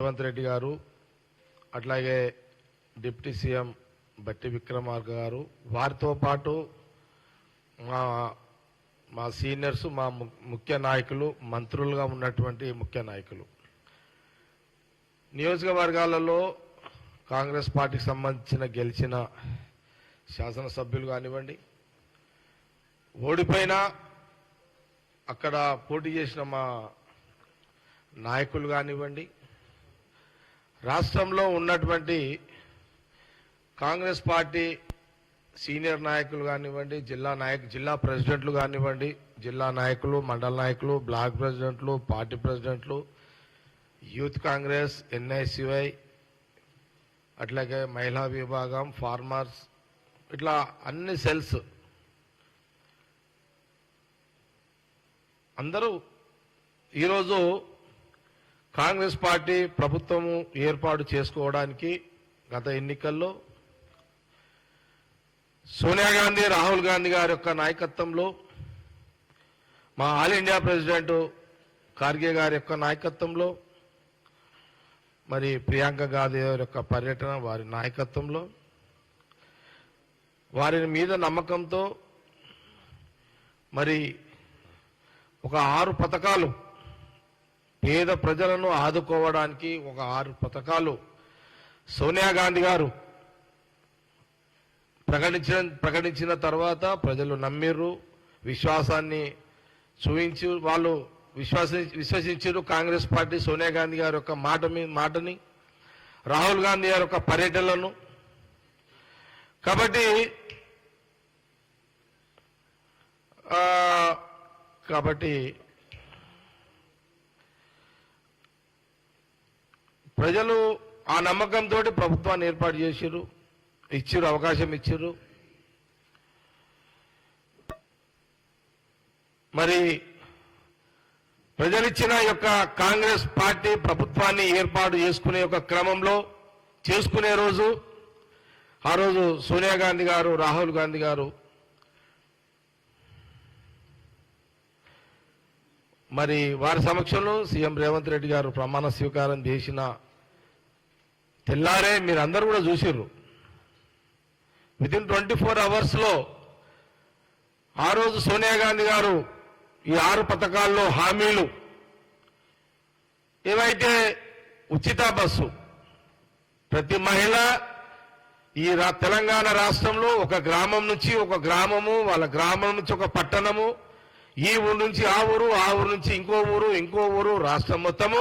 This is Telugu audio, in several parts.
రేవంత్ రెడ్డి గారు అట్లాగే డిప్యూటీ సీఎం బట్టి విక్రమార్క గారు వారితో పాటు మా సీనియర్స్ మా ముఖ్య నాయకులు మంత్రులుగా ఉన్నటువంటి ముఖ్య నాయకులు నియోజకవర్గాలలో కాంగ్రెస్ పార్టీకి సంబంధించిన గెలిచిన శాసనసభ్యులు కానివ్వండి ఓడిపోయినా అక్కడ పోటీ చేసిన మా నాయకులు కానివ్వండి రాష్ట్రంలో ఉన్నటువంటి కాంగ్రెస్ పార్టీ సీనియర్ నాయకులు కానివ్వండి జిల్లా ప్రెసిడెంట్లు కానివ్వండి జిల్లా నాయకులు మండల నాయకులు బ్లాక్ ప్రెసిడెంట్లు పార్టీ ప్రెసిడెంట్లు యూత్ కాంగ్రెస్ ఎన్ఐసివై అట్లాగే మహిళా విభాగం ఫార్మర్స్ ఇట్లా అన్ని సెల్స్ అందరూ ఈరోజు కాంగ్రెస్ పార్టీ ప్రభుత్వము ఏర్పాటు చేసుకోవడానికి గత ఎన్నికల్లో సోనియా గాంధీ రాహుల్ గాంధీ గారి యొక్క నాయకత్వంలో మా ఆల్ ఇండియా ప్రెసిడెంట్ ఖార్గే గారి యొక్క నాయకత్వంలో మరి ప్రియాంక గాంధీ గారి యొక్క పర్యటన వారి నాయకత్వంలో వారి మీద నమ్మకంతో మరి ఒక 6 పథకాలు పేద ప్రజలను ఆదుకోవడానికి ఒక 6 పథకాలు సోనియా గాంధీ గారు ప్రకటించిన తర్వాత ప్రజలు నమ్మిర్రు విశ్వాసాన్ని చూపించి వాళ్ళు విశ్వసించారు కాంగ్రెస్ పార్టీ సోనియా గాంధీ గారి యొక్క మాటని రాహుల్ గాంధీ గారి యొక్క పర్యటనలను కాబట్టి ప్రజలు ఆ నమ్మకంతో ప్రభుత్వాన్ని ఏర్పాటు చేశారు అవకాశం ఇచ్చారు మరి ప్రజలిచ్చిన యొక్క కాంగ్రెస్ పార్టీ ప్రభుత్వాన్ని ఏర్పాటు చేసుకునే యొక్క క్రమంలో చేసుకునే రోజు ఆ రోజు సోనియా గాంధీ గారు రాహుల్ గాంధీ గారు మరి వారి సమక్షంలో సీఎం రేవంత్ రెడ్డి గారు ప్రమాణ స్వీకారం చేసిన తెల్లారే మీరందరూ కూడా చూసిర్రు వితిన్ 24 అవర్స్లో ఆ రోజు సోనియా గాంధీ గారు ఈ 6 పథకాల్లో హామీలు ఏవైతే ఉచిత బస్సు ప్రతి మహిళ ఈ తెలంగాణ రాష్ట్రంలో ఒక గ్రామం నుంచి ఒక గ్రామము వాళ్ళ గ్రామం నుంచి ఒక పట్టణము ఈ ఊరు నుంచి ఆ ఊరు నుంచి ఇంకో ఊరు రాష్ట్రం మొత్తము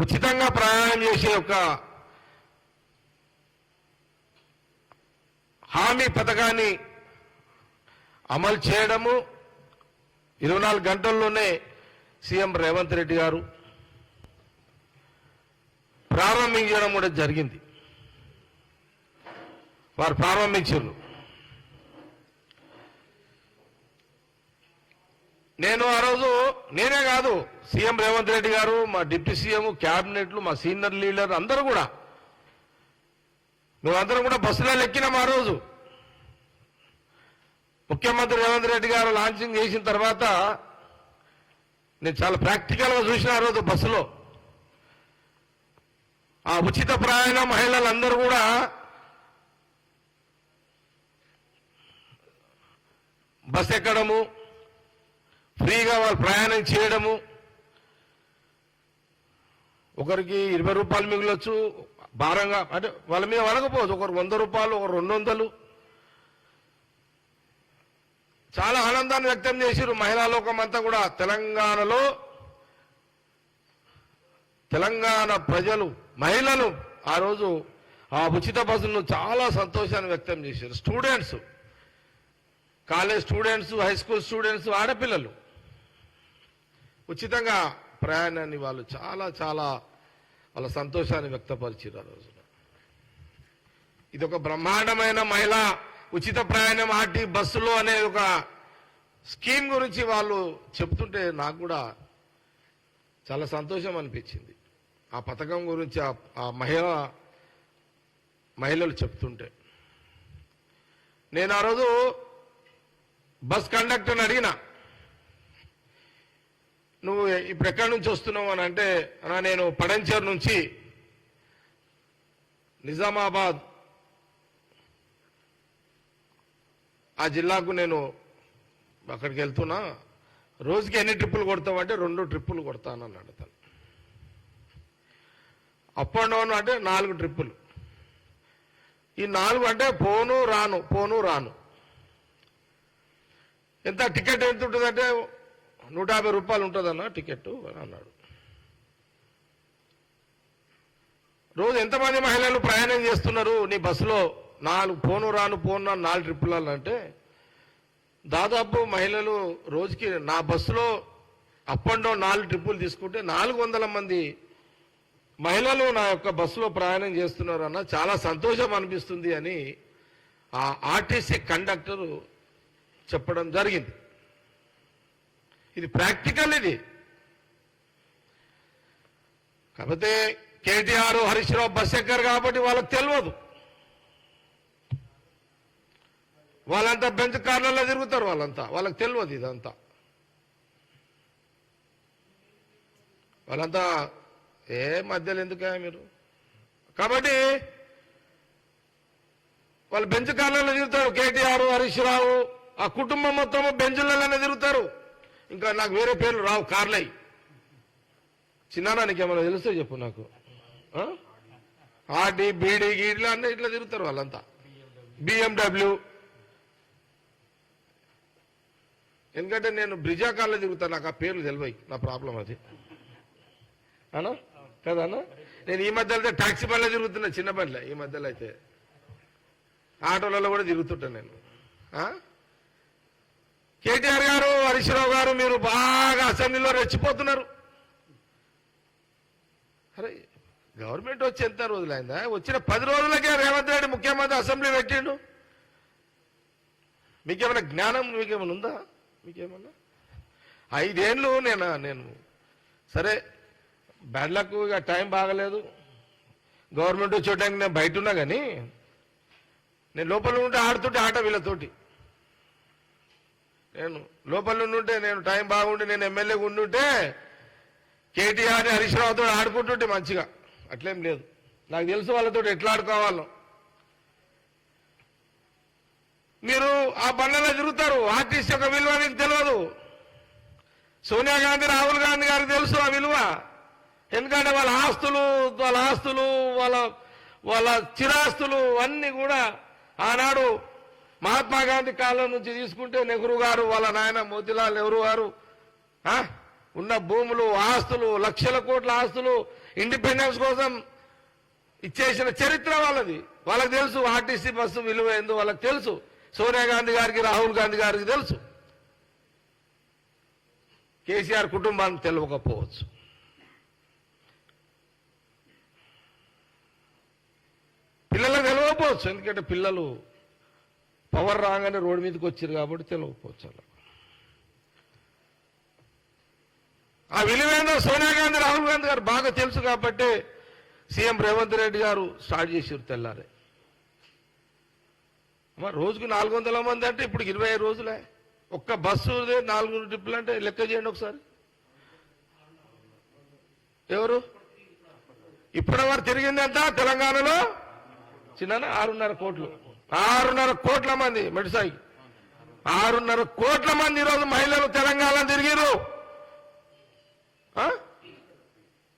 ఉచితంగా ప్రయాణం చేసే ఒక హామీ పథకాన్ని అమలు చేయడము 24 గంటల్లోనే సీఎం రేవంత్ రెడ్డి గారు ప్రారంభించడం కూడా జరిగింది వారు ప్రారంభించారు నేను ఆ రోజు నేనే కాదు సీఎం రేవంత్ రెడ్డి గారు మా డిప్యూటీ సీఎం క్యాబినెట్లు మా సీనియర్ లీడర్ అందరూ కూడా మేమందరం కూడా బస్సులో ఎక్కినాం ఆ రోజు ముఖ్యమంత్రి రేవంత్ రెడ్డి గారు లాంచింగ్ చేసిన తర్వాత నేను చాలా ప్రాక్టికల్గా చూసిన ఆ రోజు బస్సులో ఆ ఉచిత ప్రయాణ మహిళలందరూ కూడా బస్ ఎక్కడము ఫ్రీగా వాళ్ళు ప్రయాణం చేయడము ఒకరికి 20 రూపాయలు మిగిలొచ్చు భారంగా అంటే వాళ్ళ మీద వడకపోవచ్చు ఒకరు 100 రూపాయలు ఒకరు 200 చాలా ఆనందాన్ని వ్యక్తం చేశారు మహిళా లోకం అంతా కూడా తెలంగాణ ప్రజలు మహిళలు ఆ రోజు ఆ ఉచిత బస్సులను చాలా సంతోషాన్ని వ్యక్తం చేశారు students college students high school students ఆడపిల్లలు ఉచితంగా ప్రయాణాన్ని వాళ్ళు చాలా వాళ్ళ సంతోషాన్ని వ్యక్తపరిచారు ఆ రోజున ఇది ఒక బ్రహ్మాండమైన మహిళా ఉచిత ప్రయాణం ఆర్టీ బస్సులో అనే ఒక స్కీమ్ గురించి వాళ్ళు చెప్తుంటే నాకు కూడా చాలా సంతోషం అనిపించింది ఆ పథకం గురించి ఆ మహిళలు చెప్తుంటే నేను ఆ రోజు బస్ కండక్టర్ని అడిగిన నువ్వు ఇప్పుడు ఎక్కడి నుంచి వస్తున్నావు అని అంటే నేను పడంచేరు నుంచి నిజామాబాద్ ఆ జిల్లాకు నేను అక్కడికి వెళ్తున్నా. రోజుకి ఎన్ని ట్రిప్పులు కొడతావంటే 2 ట్రిప్పులు కొడతానన్నాడు తను. అప్ అండ్ డౌన్ అంటే 4 ట్రిప్పులు. ఈ 4 అంటే పోను రాను. ఎంత టికెట్ ఎంత ఉంటుందంటే 150 రూపాయలు ఉంటుందన్న టికెట్ అన్నాడు. రోజు ఎంతమంది మహిళలు ప్రయాణం చేస్తున్నారు నీ బస్సులో? 4 పోను రాను 4 ట్రిప్పులు అంటే దాదాపు మహిళలు రోజుకి నా బస్సులో అప్ అండ్ డౌన్ 4 ట్రిప్పులు తీసుకుంటే 400 మంది మహిళలు నా యొక్క బస్సులో ప్రయాణం చేస్తున్నారు అన్న. చాలా సంతోషం అనిపిస్తుంది అని ఆ ఆర్టీసీ కండక్టర్ చెప్పడం జరిగింది. ఇది ప్రాక్టికల్. ఇది కాకపోతే కేటీఆర్ హరీష్ రావు బస్ ఎక్కరు కాబట్టి వాళ్ళకి తెలియదు. వాళ్ళంతా బెంచ్ కార్లలో తిరుగుతారు. వాళ్ళకి తెలియదు ఇదంతా. వాళ్ళంతా ఏ మధ్యలో ఎందుక మీరు? కాబట్టి వాళ్ళు బెంచ్ కార్లలో తిరుగుతారు. కేటీఆర్ హరీష్ రావు ఆ కుటుంబం మొత్తం బెంచులలోనే తిరుగుతారు. ఇంకా నాకు వేరే పేర్లు రావు. కార్లై చిన్నారా నీకేమన్నా తెలుస్తే చెప్పు నాకు. ఆర్డీ బీడీ గీడ్లు అన్నీ ఇట్లా తిరుగుతారు వాళ్ళంతా. BMW. ఎందుకంటే నేను బ్రిజా కార్లో తిరుగుతాను. నాకు ఆ పేర్లు తెలివాయి. నా ప్రాబ్లం అది అనా కదన్నా. నేను ఈ మధ్యలో అయితే టాక్సీ బండ్లో తిరుగుతున్నా. చిన్న బండ్లే. ఈ మధ్యలో అయితే ఆటోలలో కూడా తిరుగుతుంటాను నేను. కేటీఆర్ గారు హరీష్ రావు గారు మీరు బాగా అసెంబ్లీలో రెచ్చిపోతున్నారు. అరే గవర్నమెంట్ వచ్చి ఎంత రోజులైందా? వచ్చిన 10 రోజులకే రేవంత్ రెడ్డి ముఖ్యమంత్రి అసెంబ్లీ పెట్టిండు. మీకేమైనా జ్ఞానం మీకేమైనా ఉందా? మీకేమన్నా 5 ఏళ్ళు నేను సరే బ్యాడ్ లక్. ఇక టైం బాగలేదు. గవర్నమెంట్ వచ్చేటానికి నేను బయట ఉన్నా కానీ నేను లోపల ఉంటే ఆడుతుంటే ఆట వీళ్ళతోటి. నేను లోపల ఉంటే నేను టైం బాగుండి నేను ఎమ్మెల్యేగా ఉండుంటే కేటీఆర్ హరీష్ రావుతో ఆడుకుంటుంటే మంచిగా. అట్లేం లేదు. నాకు తెలుసు వాళ్ళతో ఎట్లా ఆడుకోవాలో. మీరు ఆ బండ్లలో తిరుగుతారు. ఆర్టీసీ యొక్క విలువ మీకు తెలియదు. సోనియా గాంధీ రాహుల్ గాంధీ గారికి తెలుసు ఆ విలువ. ఎందుకంటే వాళ్ళ ఆస్తులు వాళ్ళ చిరాస్తులు అన్నీ కూడా ఆనాడు మహాత్మా గాంధీ కాలం నుంచి తీసుకుంటే నెహ్రూ గారు వాళ్ళ నాయన మోతీలాల్ నెహ్రూ గారు ఉన్న భూములు ఆస్తులు లక్షల కోట్ల ఆస్తులు ఇండిపెండెన్స్ కోసం ఇచ్చేసిన చరిత్ర వాళ్ళది. వాళ్ళకి తెలుసు ఆర్టీసీ బస్సు విలువ ఏందో వాళ్ళకి తెలుసు. సోనియా గాంధీ గారికి రాహుల్ గాంధీ గారికి తెలుసు. కేసీఆర్ కుటుంబానికి తెలియకపోవచ్చు. పిల్లలకు తెలియకపోవచ్చు. ఎందుకంటే పిల్లలు పవర్ రాగానే రోడ్డు మీదకి వచ్చారు కాబట్టి తెలియకపోవచ్చు. అలా ఆ విలువేందో సోనియా గాంధీ రాహుల్ గాంధీ గారు బాగా తెలుసు కాబట్టి సీఎం రేవంత్ రెడ్డి గారు స్టార్ట్ చేసారు తెల్లారే. రోజుకు 400 మంది అంటే ఇప్పుడు 25 రోజులే. ఒక్క బస్సు 4 ట్రిప్పులు అంటే లెక్క చేయండి ఒకసారి. ఎవరు ఇప్పటి వరకు తిరిగింది ఎంత తెలంగాణలో? చిన్న 6.5 కోట్లు. 6.5 కోట్ల మంది మెడిసాయికి 6.5 కోట్ల మంది ఈరోజు మహిళలు తెలంగాణ తిరిగిరు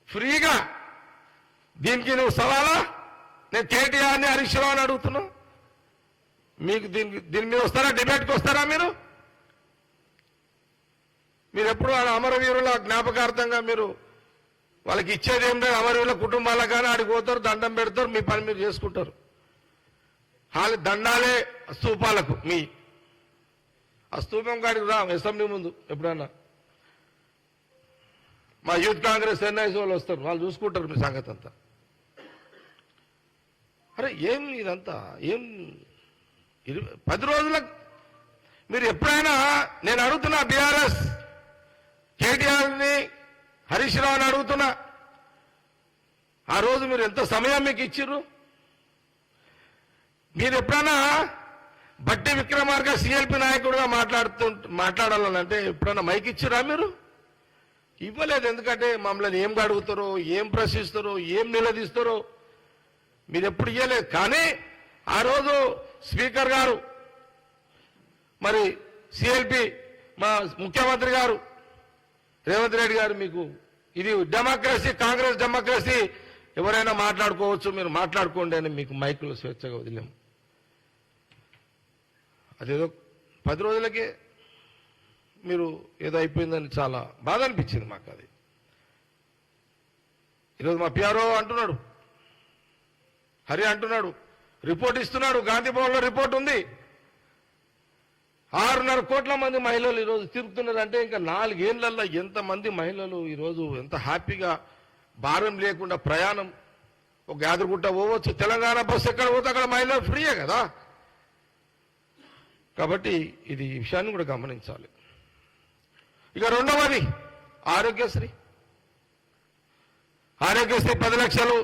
ఫ్రీగా. దీనికి నువ్వు సవాలా? నేను కేటీఆర్ని హరీష్ రావుని అడుగుతున్నా. మీకు దీని మీద వస్తారా? డిబేట్కి వస్తారా? మీరు ఎప్పుడు అమరవీరుల జ్ఞాపకార్థంగా మీరు వాళ్ళకి ఇచ్చేది ఏం లేదు. అమరవీరుల కుటుంబాలకు కానీ ఆడికి పోతారు, దండం పెడతారు, మీ పని మీరు చేసుకుంటారు. దండాలే స్తూపాలకు. ఆ స్తూపం కాడికి రా అసెంబ్లీ ముందు ఎప్పుడన్నా. మా యూత్ కాంగ్రెస్ ఎన్ఐసి వాళ్ళు వస్తారు, వాళ్ళు చూసుకుంటారు మీ సంగతి అంతా. అరే ఏం ఇదంతా ఏం 10 రోజులకు మీరు ఎప్పుడైనా నేను అడుగుతున్నా బీఆర్ఎస్ కేటీఆర్ని హరీష్ రావుని అడుగుతున్నా. ఆ రోజు మీరు ఎంత సమయం మీకు ఇచ్చిర్రు? మీరు ఎప్పుడైనా బట్టి విక్రమార్క సిఎల్పి నాయకుడుగా మాట్లాడాలంటే ఎప్పుడైనా మైక్ ఇచ్చిరా? మీరు ఇవ్వలేదు. ఎందుకంటే మమ్మల్ని ఏం అడుగుతారో, ఏం ప్రశ్నిస్తారో, ఏం నిలదీస్తారో మీరు ఎప్పుడు ఇవ్వలేదు. కానీ ఆ రోజు స్పీకర్ గారు, మరి సిఎల్పి మా ముఖ్యమంత్రి గారు రేవంత్ రెడ్డి గారు, మీకు ఇది డెమోక్రసీ, కాంగ్రెస్ డెమోక్రసీ, ఎవరైనా మాట్లాడుకోవచ్చు, మీరు మాట్లాడుకోండి అని మీకు మైకులు స్వేచ్ఛగా వదిలేము. అదేదో 10 రోజులకే మీరు ఏదో అయిపోయిందని చాలా బాధ అనిపించింది మాకు. అది ఈరోజు మా పిఆర్ఓ అంటున్నాడు, హరి అంటున్నాడు, రిపోర్ట్ ఇస్తున్నాడు, గాంధీ భవన్లో రిపోర్ట్ ఉంది. 6.5 కోట్ల మంది మహిళలు ఈరోజు తిరుగుతున్నారు. అంటే ఇంకా 4 ఏళ్లలో ఎంతమంది మహిళలు ఈరోజు ఎంత హ్యాపీగా భారం లేకుండా ప్రయాణం, ఒక యాదగిరిగుట్ట పోవచ్చు, తెలంగాణ బస్సు ఎక్కడ పోతే అక్కడ మహిళలు ఫ్రీయే కదా. కాబట్టి ఇది ఈ విషయాన్ని కూడా గమనించాలి. ఇక రెండవది ఆరోగ్యశ్రీ. ఆరోగ్యశ్రీ 10 లక్షలు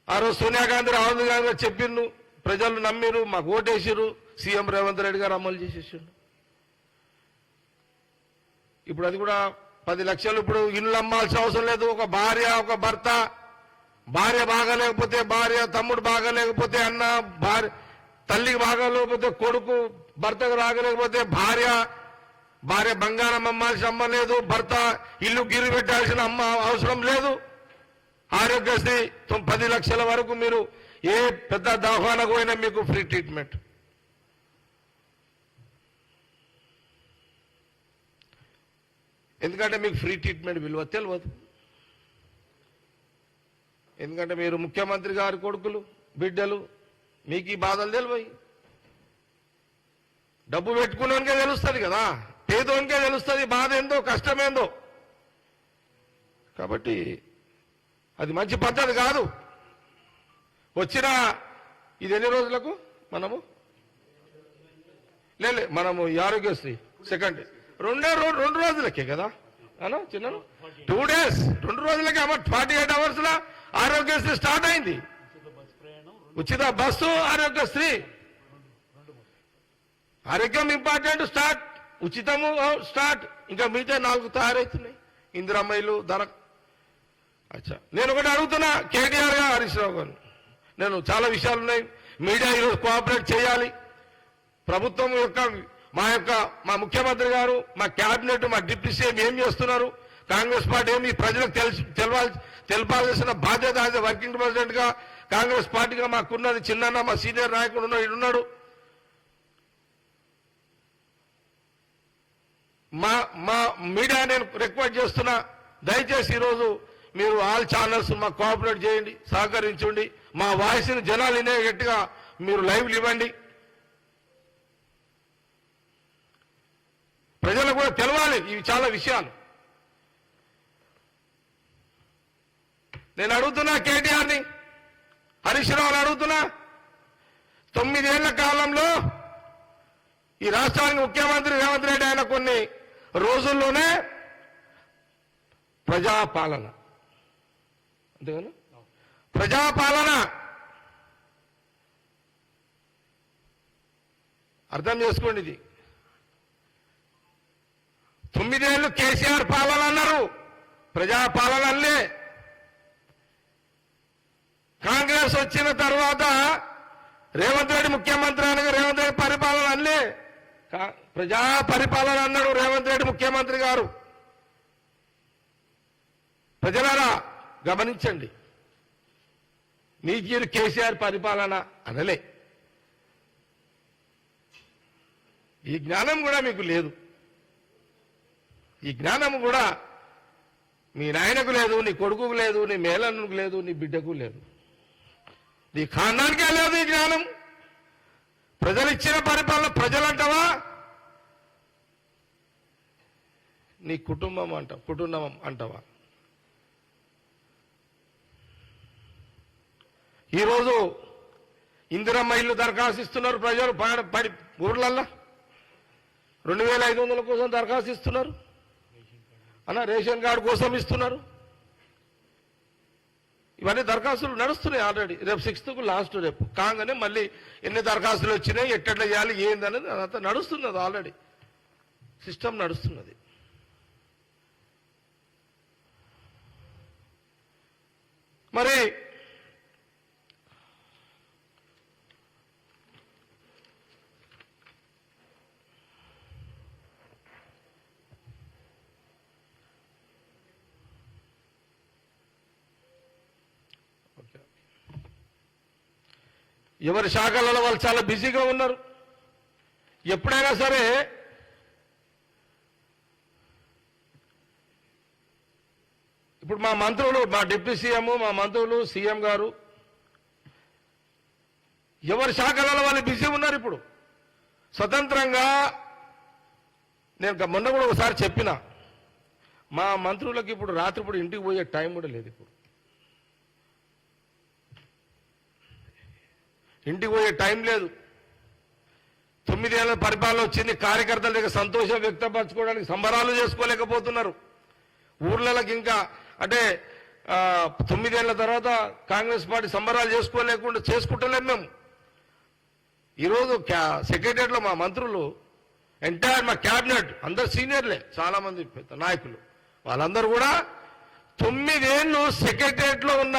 ఆ రోజు సోనియా గాంధీ, రాహుల్ గాంధీ చెప్పిండు, ప్రజలు నమ్మిరు, మాకు ఓటేసిరు, సీఎం రేవంత్ రెడ్డి గారు అమలు చేసేసిండు. ఇప్పుడు అది కూడా 10 లక్షలు. ఇప్పుడు ఇల్లు అమ్మాల్సిన అవసరం లేదు. ఒక భార్య, ఒక భర్త, భార్య బాగాలేకపోతే భార్య, తమ్ముడు బాగాలేకపోతే అన్న, భార్య తల్లికి బాగాలేకపోతే కొడుకు, భర్తకు రాగలేకపోతే భార్య, భార్య బంగారం అమ్మాల్సిన అమ్మ లేదు, భర్త ఇల్లు గిరి పెట్టాల్సిన అమ్మ అవసరం లేదు. ఆరోగ్యశ్రీ 10 లక్షల వరకు మీరు ఏ పెద్ద దవాఖానకు పోయినా మీకు ఫ్రీ ట్రీట్మెంట్. ఎందుకంటే మీకు ఫ్రీ ట్రీట్మెంట్ విలువ తెలియదు. ఎందుకంటే మీరు ముఖ్యమంత్రి గారి కొడుకులు, బిడ్డలు, మీకు ఈ బాధలు తెలివయి. డబ్బు పెట్టుకున్నానికే తెలుస్తుంది కదా, పేదోనికే తెలుస్తుంది బాధ ఏందో, కష్టమేందో. కాబట్టి అది మంచి పద్ధతి కాదు. వచ్చిన ఇది ఎన్ని రోజులకు మనము మనము ఈ ఆరోగ్యశ్రీ సెకండ్ 2 రోజులకే కదా అన్నా చిన్నను, 2 days 2 రోజులకే 48 hours లా ఆరోగ్యశ్రీ స్టార్ట్ అయింది. ఉచిత బస్సు, ఆరోగ్యశ్రీ. ఆరోగ్యం ఇంపార్టెంట్, స్టార్ట్. ఉచితము స్టార్ట్. ఇంకా మిగతా 4 తయారవుతున్నాయి. ఇందిరమ్మలు ధర. అచ్చా, నేను ఒకటి అడుగుతున్నా కేటీఆర్ గారు, హరీష్ రావు గారు, నేను చాలా విషయాలు ఉన్నాయి. మీడియా ఈరోజు కోఆపరేట్ చేయాలి. ప్రభుత్వం యొక్క మా ముఖ్యమంత్రి గారు, మా క్యాబినెట్, మా డిప్యూటీ సీఎం ఏం చేస్తున్నారు, కాంగ్రెస్ పార్టీ ఏమి ప్రజలకు తెలపాల్సిన బాధ్యత యాజ్ వర్కింగ్ ప్రెసిడెంట్ గా కాంగ్రెస్ పార్టీగా మాకున్నది. చిన్న మా సీనియర్ నాయకుడు ఇడున్నాడు. మా మీడియా నేను రిక్వెస్ట్ చేస్తున్నా, దయచేసి ఈరోజు మీరు ఆల్ ఛానల్స్ మాకు కోఆపరేట్ చేయండి, సహకరించండి. మా వాయిస్ని జనాలు వినేటట్టుగా మీరు లైవ్లు ఇవ్వండి. ప్రజలకు కూడా తెలవాలి ఇవి చాలా విషయాలు. నేను అడుగుతున్నా కేటీఆర్ని, హరీష్ రావుని అడుగుతున్నా, 9 ఏళ్ల కాలంలో ఈ రాష్ట్రానికి ముఖ్యమంత్రి రేవంత్ రెడ్డి అయిన కొన్ని రోజుల్లోనే ప్రజాపాలన, అంతేనా, ప్రజాపాలన అర్థం చేసుకోండి. ఇది 9 ఏళ్ళు కేసీఆర్ పాలన అన్నారు, ప్రజాపాలన అల్లే. కాంగ్రెస్ వచ్చిన తర్వాత రేవంత్ రెడ్డి ముఖ్యమంత్రి అనగా రేవంత్ రెడ్డి పరిపాలన అల్లే, ప్రజా పరిపాలన అన్నాడు రేవంత్ రెడ్డి ముఖ్యమంత్రి గారు. ప్రజలారా గమనించండి, నీకు కేసీఆర్ పరిపాలన అనలే. ఈ జ్ఞానం కూడా మీకు లేదు. ఈ జ్ఞానం కూడా మీ నాయనకు లేదు, నీ కొడుకుకు లేదు, నీ మేనన్నుకు లేదు, నీ బిడ్డకు లేదు, నీ ఖాందానికే లేదు ఈ జ్ఞానం. ప్రజలు ఇచ్చిన పరిపాలన ప్రజలంటావా, నీ కుటుంబం అంటావా? ఈరోజు ఇందిరమ్మ ఇల్లు దరఖాస్తు ఇస్తున్నారు ప్రజలు పడి ఊర్లల్లో. 2500 కోసం దరఖాస్తు ఇస్తున్నారు అన్న, రేషన్ కార్డు కోసం ఇస్తున్నారు. ఇవన్నీ దరఖాస్తులు నడుస్తున్నాయి ఆల్రెడీ. రేపు 6th లాస్ట్, రేపు కాగానే మళ్ళీ ఎన్ని దరఖాస్తులు వచ్చినాయి, ఎట్లా చేయాలి, ఏందనేది అదంతా నడుస్తున్నది. ఆల్రెడీ సిస్టమ్ నడుస్తున్నది. మరి ఎవరి శాఖలలో వాళ్ళు చాలా బిజీగా ఉన్నారు. ఎప్పుడైనా సరే ఇప్పుడు మా మంత్రులు, మా డిప్యూటీ సీఎం, మా మంత్రులు, సీఎం గారు ఎవరి శాఖలలో వాళ్ళు బిజీ ఉన్నారు. ఇప్పుడు స్వతంత్రంగా నేను మొన్న కూడా ఒకసారి చెప్పిన, మా మంత్రులకు ఇప్పుడు రాత్రిపూట ఇంటికి పోయే టైం కూడా లేదు. ఇప్పుడు ఇంటికి పోయే టైం లేదు. 9 ఏళ్ల పరిపాలన వచ్చింది. కార్యకర్తల దగ్గర సంతోషం వ్యక్తపరచుకోవడానికి సంబరాలు చేసుకోలేకపోతున్నారు. ఊర్లకి ఇంకా అంటే 9 ఏళ్ల తర్వాత కాంగ్రెస్ పార్టీ సంబరాలు చేసుకుంటలేము మేము. ఈరోజు సెక్రటరియట్లో మా మంత్రులు, ఎంటైర్ మా క్యాబినెట్ అందరు సీనియర్లే, చాలా మంది నాయకులు, వాళ్ళందరూ కూడా 9 ఏళ్ళు సెక్రటరియట్లో ఉన్న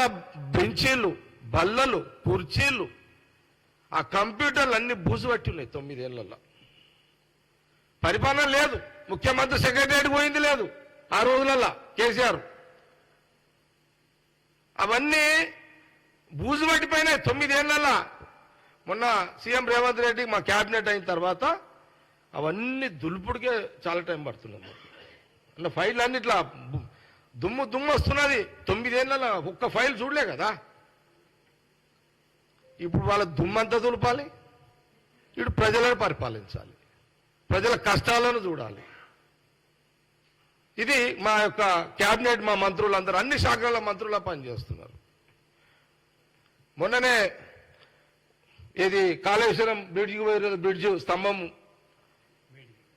బెంచీలు, బల్లలు, కుర్చీలు, ఆ కంప్యూటర్లు అన్ని బూజుపట్టి ఉన్నాయి. 9 ఏళ్లలో పరిపాలన లేదు. ముఖ్యమంత్రి సెక్రటరియట్ పోయింది లేదు ఆ రోజులలో కేసీఆర్. అవన్నీ బూజు పట్టిపోయినాయి 9 ఏళ్లలో. మొన్న సీఎం రేవంత్ రెడ్డి మా క్యాబినెట్ అయిన తర్వాత అవన్నీ దులుపుడికే చాలా టైం పడుతున్నది. అన్న ఫైల్ అన్ని ఇట్లా దుమ్ము వస్తున్నది. 9 ఏళ్లలో ఒక్క ఫైల్ చూడలే కదా. ఇప్పుడు వాళ్ళ దుమ్మంతా దులపాలి, ఇప్పుడు ప్రజలను పరిపాలించాలి, ప్రజల కష్టాలను చూడాలి. ఇది మా యొక్క క్యాబినెట్, మా మంత్రులందరూ అన్ని శాఖల మంత్రుల పనిచేస్తున్నారు. మొన్ననే ఇది కాళేశ్వరం బ్రిడ్జికి పోయిన బ్రిడ్జ్ స్తంభం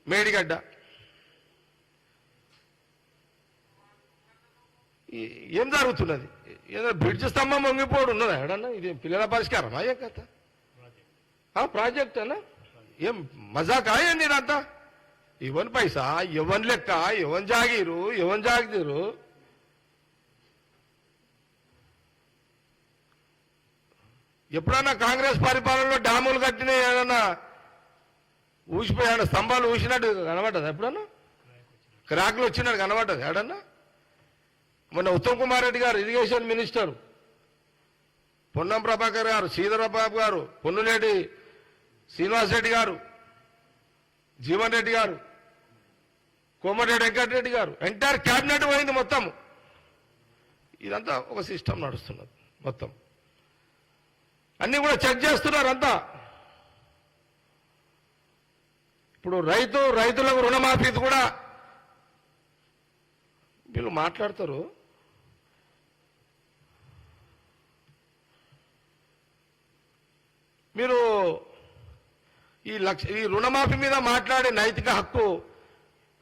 మేడిగడ్డ ఏం జరుగుతున్నది? ఏదో బ్రిడ్జ్ స్తంభం వంగిపోవడం ఉన్నదా ఎడన్నా? ఇది పిల్లల పరిష్కారం అయ్యే కథ ప్రాజెక్ట్ అన్నా ఏం మజాకా ఏంది ఇదంతా? ఎవరి పైసా, ఎవరి లెక్క, ఎవరి జాగీరు, ఎవరి జాగీరు? ఎప్పుడన్నా కాంగ్రెస్ పరిపాలనలో డ్యాములు కట్టిన ఏదన్నా ఊసిపోయాడు, స్తంభాలు ఊసినట్టు కనబడ్డది? ఎప్పుడన్నా క్రాక్లు వచ్చినట్టు కనబడ్డది ఏడన్నా? మొన్న ఉత్తమ్ కుమార్ రెడ్డి గారు, ఇరిగేషన్ మినిస్టర్, పొన్నం ప్రభాకర్ గారు, శ్రీధరబాబు గారు, పొన్నులేటి శ్రీనివాస్ రెడ్డి గారు, జీవన్ రెడ్డి గారు, కోమటిరెడ్డి వెంకటరెడ్డి గారు, ఎంటైర్ క్యాబినెట్ పోయింది మొత్తం. ఇదంతా ఒక సిస్టమ్ నడుస్తున్నది మొత్తం. అన్ని కూడా చెక్ చేస్తున్నారు అంతా. ఇప్పుడు రైతులకు రుణమాఫీ కూడా వీళ్ళు మాట్లాడతారు. మీరు ఈ రుణమాఫీ మీద మాట్లాడే నైతిక హక్కు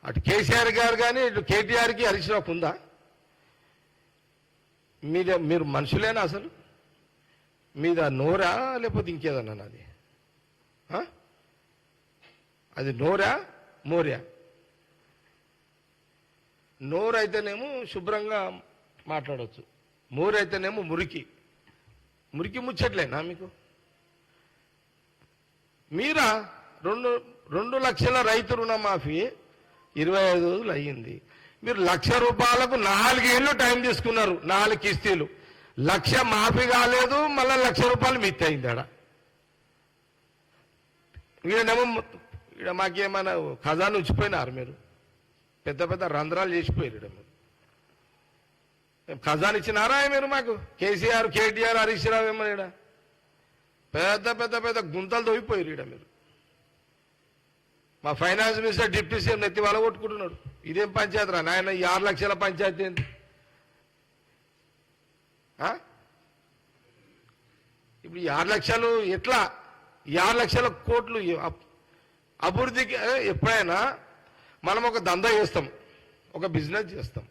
అటు కేసీఆర్ గారు కానీ ఇటు కేటీఆర్కి హరీష్ రావుకు ఉందా? మీరు మనుషులేనా అసలు? మీద నోరా లేకపోతే ఇంకేదన్నా? అది నోరా మోర్యా? నోరు అయితేనేమో శుభ్రంగా మాట్లాడవచ్చు, మోరు అయితేనేమో మురికి ముచ్చట్లేనా మీకు? మీరా 2 లక్షల రైతు రుణమాఫీ 25 రోజులు అయ్యింది. మీరు ₹1,00,000 4 ఏళ్ళు టైం తీసుకున్నారు, 4 కిస్తీలు. 1,00,000 మాఫీ కాలేదు, మళ్ళీ ₹1,00,000 మిత్తి అయింది. ఈడనేమో ఇక్కడ మాకేమైనా ఖజానా ఉంచిపోయినారు మీరు? పెద్ద పెద్ద రంధ్రాలు చేసిపోయారు ఇక్కడ. మీరు ఖజానా ఇచ్చినారా మీరు మాకు? కేసీఆర్, కేటీఆర్, హరీష్ రావు ఏమన్నా ఇక్కడ పెద్ద గుంతలు తవ్విపోయారు ఇక్కడ మీరు. మా ఫైనాన్స్ మినిస్టర్, డిప్యూటీ సీఎం నెత్తి వాళ్ళ కొట్టుకుంటున్నాడు. ఇదేం పంచాయతీ రా నాయన? ఈ 6 లక్షల పంచాయతీ ఏంటి? ఇప్పుడు 6 లక్షలు ఎట్లా? 6 లక్షల కోట్లు అభివృద్ధికి. ఎప్పుడైనా మనం ఒక దందా చేస్తాం, ఒక బిజినెస్ చేస్తాం.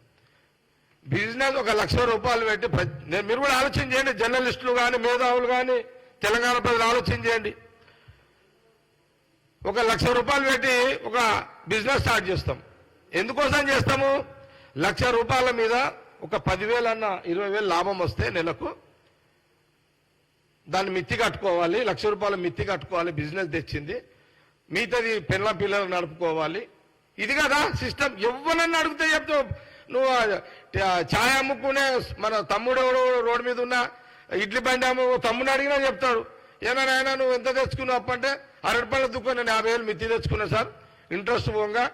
బిజినెస్ ఒక ₹1,00,000 పెట్టి మీరు కూడా ఆలోచన చేయండి. జర్నలిస్టులు కానీ, మేధావులు కానీ, తెలంగాణ ప్రజలు ఆలోచన చేయండి. ఒక ₹1,00,000 పెట్టి ఒక బిజినెస్ స్టార్ట్ చేస్తాం. ఎందుకోసం చేస్తాము? ₹1,00,000 మీద ఒక 10,000 అన్న 20,000 లాభం వస్తే నెలకు దాన్ని మిత్తి కట్టుకోవాలి. ₹1,00,000 మిత్తి కట్టుకోవాలి. బిజినెస్ తెచ్చింది, మిగతాది పిల్లలు నడుపుకోవాలి. ఇది కదా సిస్టమ్. ఎవరన్నా అడిగితే చెప్తావు నువ్వు. ఛాయ్ అమ్ముకునే మన తమ్ముడు రోడ్డు మీద ఉన్న ఇడ్లీ బండి తమ్ముడు అడిగినా చెప్తాడు, ఏనాయనా నువ్వు ఎంత తెచ్చుకున్నావు అప్పు అంటే 60 రూపాయల దుక్కు నేను 50,000 మిత్తి తెచ్చుకున్నా సార్, ఇంట్రెస్ట్ పోగా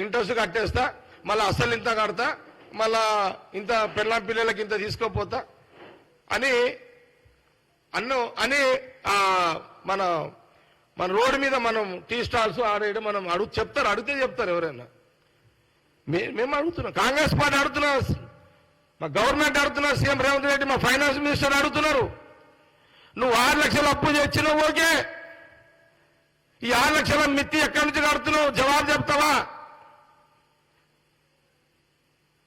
ఇంట్రెస్ట్ కట్టేస్తా, మళ్ళీ అసలు ఇంత కడతా, మళ్ళా ఇంత పిల్లలకి ఇంత తీసుకోపోతా అని మన మన రోడ్డు మీద మనం టీ స్టాల్స్ ఆడేయడం మనం అడిగితే చెప్తారు ఎవరైనా. మేము అడుగుతున్నాం, కాంగ్రెస్ పార్టీ అడుగుతున్నారు, మా గవర్నమెంట్ అడుగుతున్నారు, సీఎం రేవంత్ రెడ్డి, మా ఫైనాన్స్ మినిస్టర్ అడుగుతున్నారు. నువ్వు 6 లక్షలు అప్పు తెచ్చినావు, ఓకే, ఈ 6 లక్షల మిత్తి ఎక్కడి నుంచి కడుతున్నావు జవాబు చెప్తావా?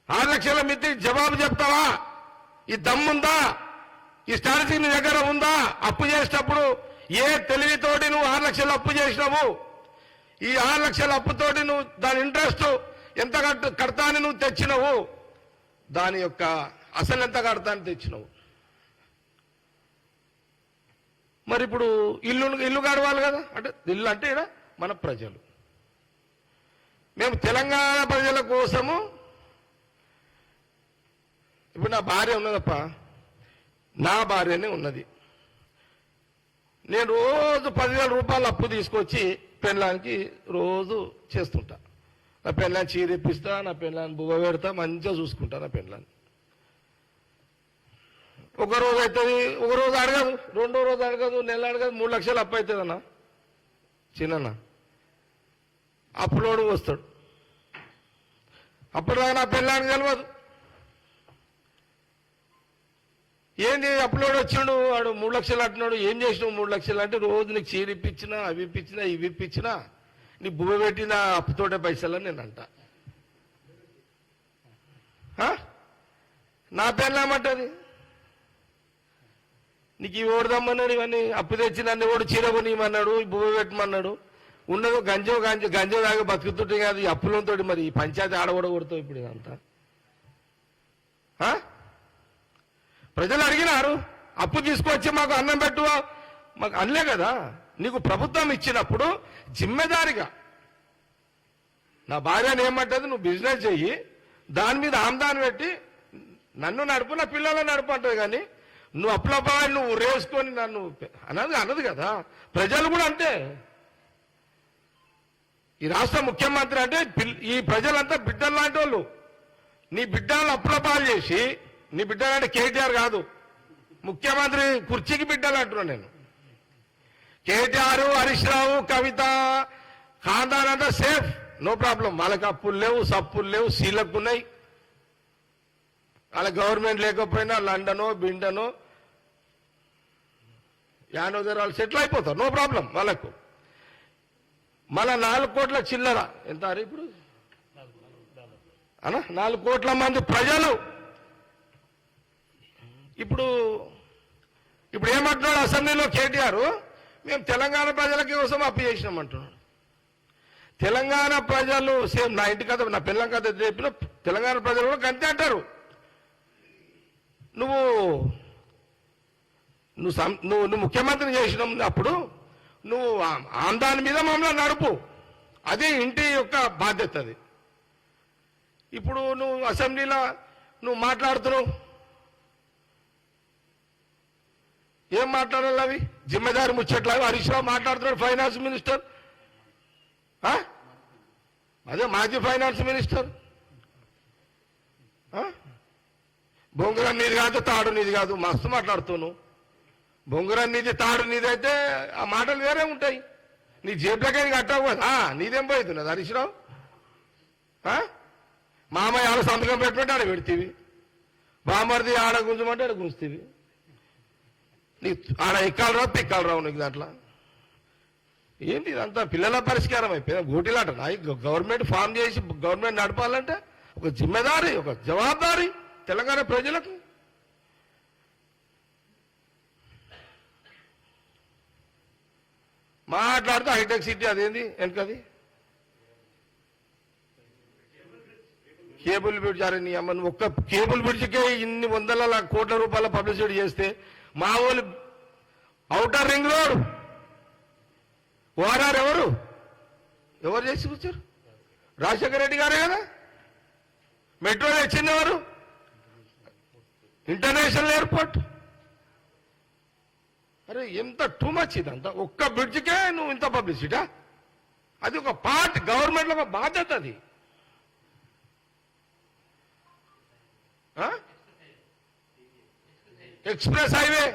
6 లక్షల మిత్తి జవాబు చెప్తావా? ఈ దమ్ముందా? ఈ స్ట్రాటజీ నీ దగ్గర ఉందా? అప్పు చేసేటప్పుడు ఏ తెలివితోటి నువ్వు 6 లక్షలు అప్పు చేసినావు? ఈ 6 లక్షల అప్పుతోటి నువ్వు దాని ఇంట్రెస్ట్ ఎంత కడతా అని నువ్వు తెచ్చినావు, దాని యొక్క అసలు ఎంత కడతా అని తెచ్చినావు. మరి ఇప్పుడు ఇల్లు గడవాలి కదా, అంటే ఇల్లు అంటే ఇక్కడ మన ప్రజలు, మేము తెలంగాణ ప్రజల కోసము. ఇప్పుడు నా భార్య ఉన్నదప్ప, నా భార్యనే ఉన్నది, నేను రోజు 10,000 రూపాయలు అప్పు తీసుకొచ్చి పెళ్ళానికి రోజు చేస్తుంటా. నా పెళ్ళాన్ని చీరెప్పిస్తా, నా పెళ్ళాన్ని బువ్వ పెడతా, మంచిగా చూసుకుంటా నా పెళ్ళాన్ని. ఒక రోజు అవుతుంది, ఒక రోజు అడగదు, రెండో రోజు అడగదు, నెల అడగదు, 3 లక్షలు అప్పు అవుతుందన్నా చిన్న అప్పులోడు వస్తాడు. అప్పటిదాకా నా పెళ్ళానికి తెలియదు. ఏంది అప్పులోడు వచ్చిండు, వాడు 3 లక్షలు అంటున్నాడు, ఏం చేసినావు 3 లక్షలు అంటే, రోజు నీకు చీర ఇప్పించినా, అవి ఇప్పించినా, ఇవి ఇప్పించినా, నీ బువ్వ పెట్టిన అప్పుతోటే పైసలని నేను అంట. నా పెళ్ళామంటది, నీకు ఇవి ఓడదమ్మన్నాడు, ఇవన్నీ అప్పు తెచ్చి నన్ను ఓడి చీర కొనియమన్నాడు, బువ్వ పెట్టమన్నాడు, ఉన్నదో గంజో దాకా బతుకుతుంటే కాదు ఈ అప్పులతో. మరి ఈ పంచాయతీ ఆడగొడగొడతావు ఇప్పుడు ఇదంతా. ప్రజలు అడిగినారు, అప్పు తీసుకొచ్చి మాకు అన్నం పెట్టు, మాకు అనలే కదా. నీకు ప్రభుత్వం ఇచ్చినప్పుడు జిమ్మెదారిగా నా భార్యను ఏమంటది, నువ్వు బిజినెస్ చెయ్యి, దాని మీద ఆమ్దాన్ని పెట్టి నన్ను నడుపు, నా పిల్లలను నడుపు అంటది. కానీ నువ్వు అప్పులపాలు నువ్వు రేసుకొని నన్ను అనదు కదా. ప్రజలు కూడా అంతే. ఈ రాష్ట్ర ముఖ్యమంత్రి అంటే ఈ ప్రజలంతా బిడ్డలు లాంటి వాళ్ళు. నీ బిడ్డలను అప్పులపాలు చేసి, నీ బిడ్డలంటే కేటీఆర్ కాదు, ముఖ్యమంత్రి కుర్చీకి బిడ్డలు అంటున్నాను నేను. కేటీఆర్, హరీష్ రావు, కవిత, ఖాందాన్ అంతా సేఫ్, నో ప్రాబ్లం. వాళ్ళకి అప్పులు లేవు, సప్పులు లేవు, సీలకు ఉన్నాయి. వాళ్ళ గవర్నమెంట్ లేకపోయినా లండనో బిండనో యానో దగ్గర వాళ్ళు సెటిల్ అయిపోతారు, నో ప్రాబ్లం వాళ్ళకు. మన 4 కోట్ల చిల్లర ఎంత ఇప్పుడు అనా, 4 కోట్ల మంది ప్రజలు ఇప్పుడు ఏమంటున్నాడు అసెంబ్లీలో కేటీఆర్, మేము తెలంగాణ ప్రజల కోసం అప్పు చేసినాం అంటున్నాడు. తెలంగాణ ప్రజలు సేమ్ నా ఇంటి కథ, నా పిల్లల కథ చెప్పిన తెలంగాణ ప్రజలు కూడా అంతే అంటారు. నువ్వు ముఖ్యమంత్రిని చేసినప్పుడు నువ్వు ఆందాని మీద మమ్మల్ని నడుపు, అదే ఇంటి యొక్క బాధ్యత అది. ఇప్పుడు నువ్వు అసెంబ్లీలో నువ్వు మాట్లాడుతున్నావు, ఏం మాట్లాడాలి అవి జిమ్మెదారి ముచ్చట్లావి. హరీష్ రావు మాట్లాడుతున్నాడు, ఫైనాన్స్ మినిస్టర్, అదే మాజీ ఫైనాన్స్ మినిస్టర్. బొంగురం నీది కాదు, తాడు నీది కాదు, మస్తు మాట్లాడుతున్నావు. బొంగురం నీది, తాడు నీది అయితే ఆ మాటలు వేరే ఉంటాయి. నీ జేబులకే కట్టావు కదా, నీదేం పోతున్నది హరీష్ రావు. మామయ్య ఆడ సంతకం పెట్టమంటే ఆడ పెడితేవి, బామర్ది ఆడ గుంజమంటే ఆడ గుంజుతీవి. నీకు ఆడ ఎక్కాలి రావు, పిక్కాలి రావు నీకు దాంట్లో. ఏంటి ఇదంతా పిల్లల పరిష్కారం అయిపోయింది, గోటిలాట. గవర్నమెంట్ ఫామ్ చేసి గవర్నమెంట్ నడపాలంటే ఒక జిమ్మెదారి, ఒక జవాబారి తెలంగాణ ప్రజలకు. మాట్లాడితే హైటెక్ సిటీ అదేంది వెనకది కేబుల్ బ్రిడ్జ్. అరే నీ అమ్మ, ఒక్క కేబుల్ బ్రిడ్జ్కే ఇన్ని 100 కోట్ల రూపాయల పబ్లిసిటీ చేస్తే మా వాళ్ళు ఔటర్ రింగ్ రోడ్ ఓఆర్ఆర్ ఎవరు చేసి వచ్చారు? రాజశేఖర రెడ్డి గారే కదా. మెట్రో తెచ్చింది ఎవరు? International airport. అరే ఎంత టూ మచ్ ఇదంతా. ఒక్క బ్రిడ్జ్కే నువ్వు ఇంత పబ్లిసిటా? అది ఒక పార్ట్, గవర్నమెంట్లో ఒక బాధ్యత అది. ఎక్స్ప్రెస్ హైవే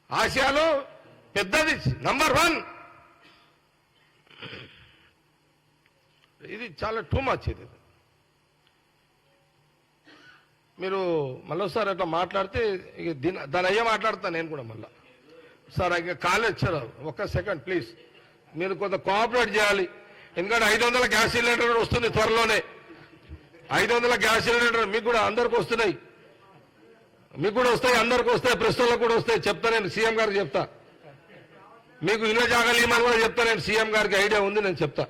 ఆసియాలో పెద్దది, నంబర్ 1. ఇది చాలా టూ మచ్. ఇది మీరు మళ్ళీసారి అట్లా మాట్లాడితే దాని అయ్యే మాట్లాడతాను నేను కూడా మళ్ళా. సార్ ఇక కాల్ వచ్చారు, ఒక్క సెకండ్ ప్లీజ్. మీరు కొంత కోఆపరేట్ చేయాలి. ఎందుకంటే 500 గ్యాస్ సిలిండర్ వస్తుంది త్వరలోనే. 500 గ్యాస్ సిలిండర్ మీకు కూడా అందరికి వస్తున్నాయి, మీకు కూడా వస్తాయి, అందరికి వస్తాయి, ప్రెస్ వాళ్ళకు కూడా వస్తాయి. చెప్తా నేను, సీఎం గారికి చెప్తా. మీకు ఇళ్ళ జాగాలు ఇవ్వమని కూడా చెప్తా నేను. సీఎం గారికి ఐడియా ఉంది, నేను చెప్తా.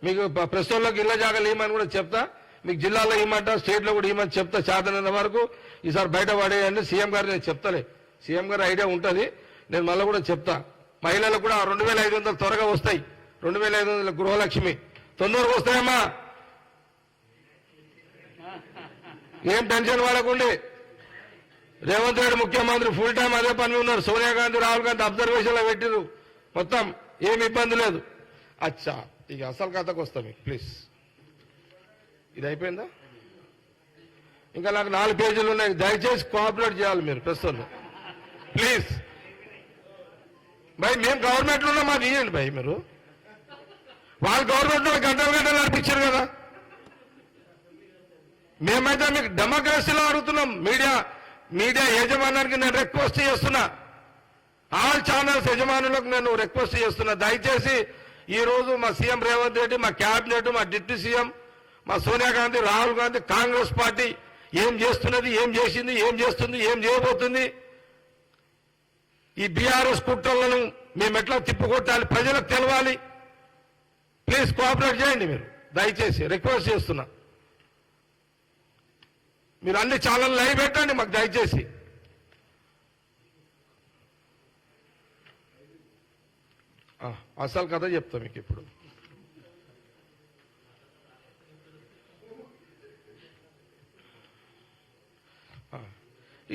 మీకు ప్రెస్ వాళ్ళకి ఇళ్ళ జాగాలు ఇవ్వమని కూడా చెప్తా. మీకు జిల్లాలో ఇవ్వమంటా, స్టేట్లో కూడా ఇవ్వమని చెప్తా. చేతనంత వరకు ఈసారి బయట పడేయండి. సీఎం గారు నేను చెప్తాలే, సీఎం గారు ఐడియా ఉంటుంది, నేను మళ్ళీ కూడా చెప్తా. మహిళలకు కూడా 2500 త్వరగా వస్తాయి. 2500 గృహలక్ష్మి తొందరగా వస్తాయమ్మా, ఏం టెన్షన్ పడకండి. రేవంత్ రెడ్డి ముఖ్యమంత్రి ఫుల్ టైం అదే పని ఉన్నారు. సోనియా గాంధీ, రాహుల్ గాంధీ అబ్జర్వేషన్లో పెట్టిరు, మొత్తం ఏమి ఇబ్బంది లేదు. అచ్చా, ఇక అసలు కథకు వస్తా మీకు ప్లీజ్. ఇది అయిపోయిందా? ఇంకా నాకు 4 పేజీలు ఉన్నాయి. దయచేసి కోఆపరేట్ చేయాలి మీరు ప్రస్తుతం ప్లీజ్. భయ్ మేము గవర్నమెంట్లో ఉన్నా, మాకు ఇవ్వండి భయ్. మీరు వాళ్ళు గవర్నమెంట్లో గంటలు నడిపించారు కదా. మేమైతే మీకు డెమోక్రసీలో అడుగుతున్నాం. మీడియా యజమానానికి నేను రిక్వెస్ట్ చేస్తున్నా, ఆల్ ఛానల్స్ యజమానులకు నేను రిక్వెస్ట్ చేస్తున్నా, దయచేసి ఈ రోజు మా సీఎం రేవంత్ రెడ్డి, మా క్యాబినెట్, మా డిప్యూటీ సీఎం, మా సోనియా గాంధీ, రాహుల్ గాంధీ, కాంగ్రెస్ పార్టీ ఏం చేస్తున్నది, ఏం చేసింది, ఏం చేస్తుంది, ఏం చేయబోతుంది, ఈ బీఆర్ఎస్ కుట్రలను మేము ఎట్లా తిప్పుకొట్టాలి, ప్రజలకు తెలవాలి. ప్లీజ్ కోఆపరేట్ చేయండి మీరు, దయచేసి రిక్వెస్ట్ చేస్తున్నా. మీరు అన్ని ఛానల్ లైవ్ పెట్టండి మాకు దయచేసి. అసలు కథ చెప్తా మీకు ఇప్పుడు.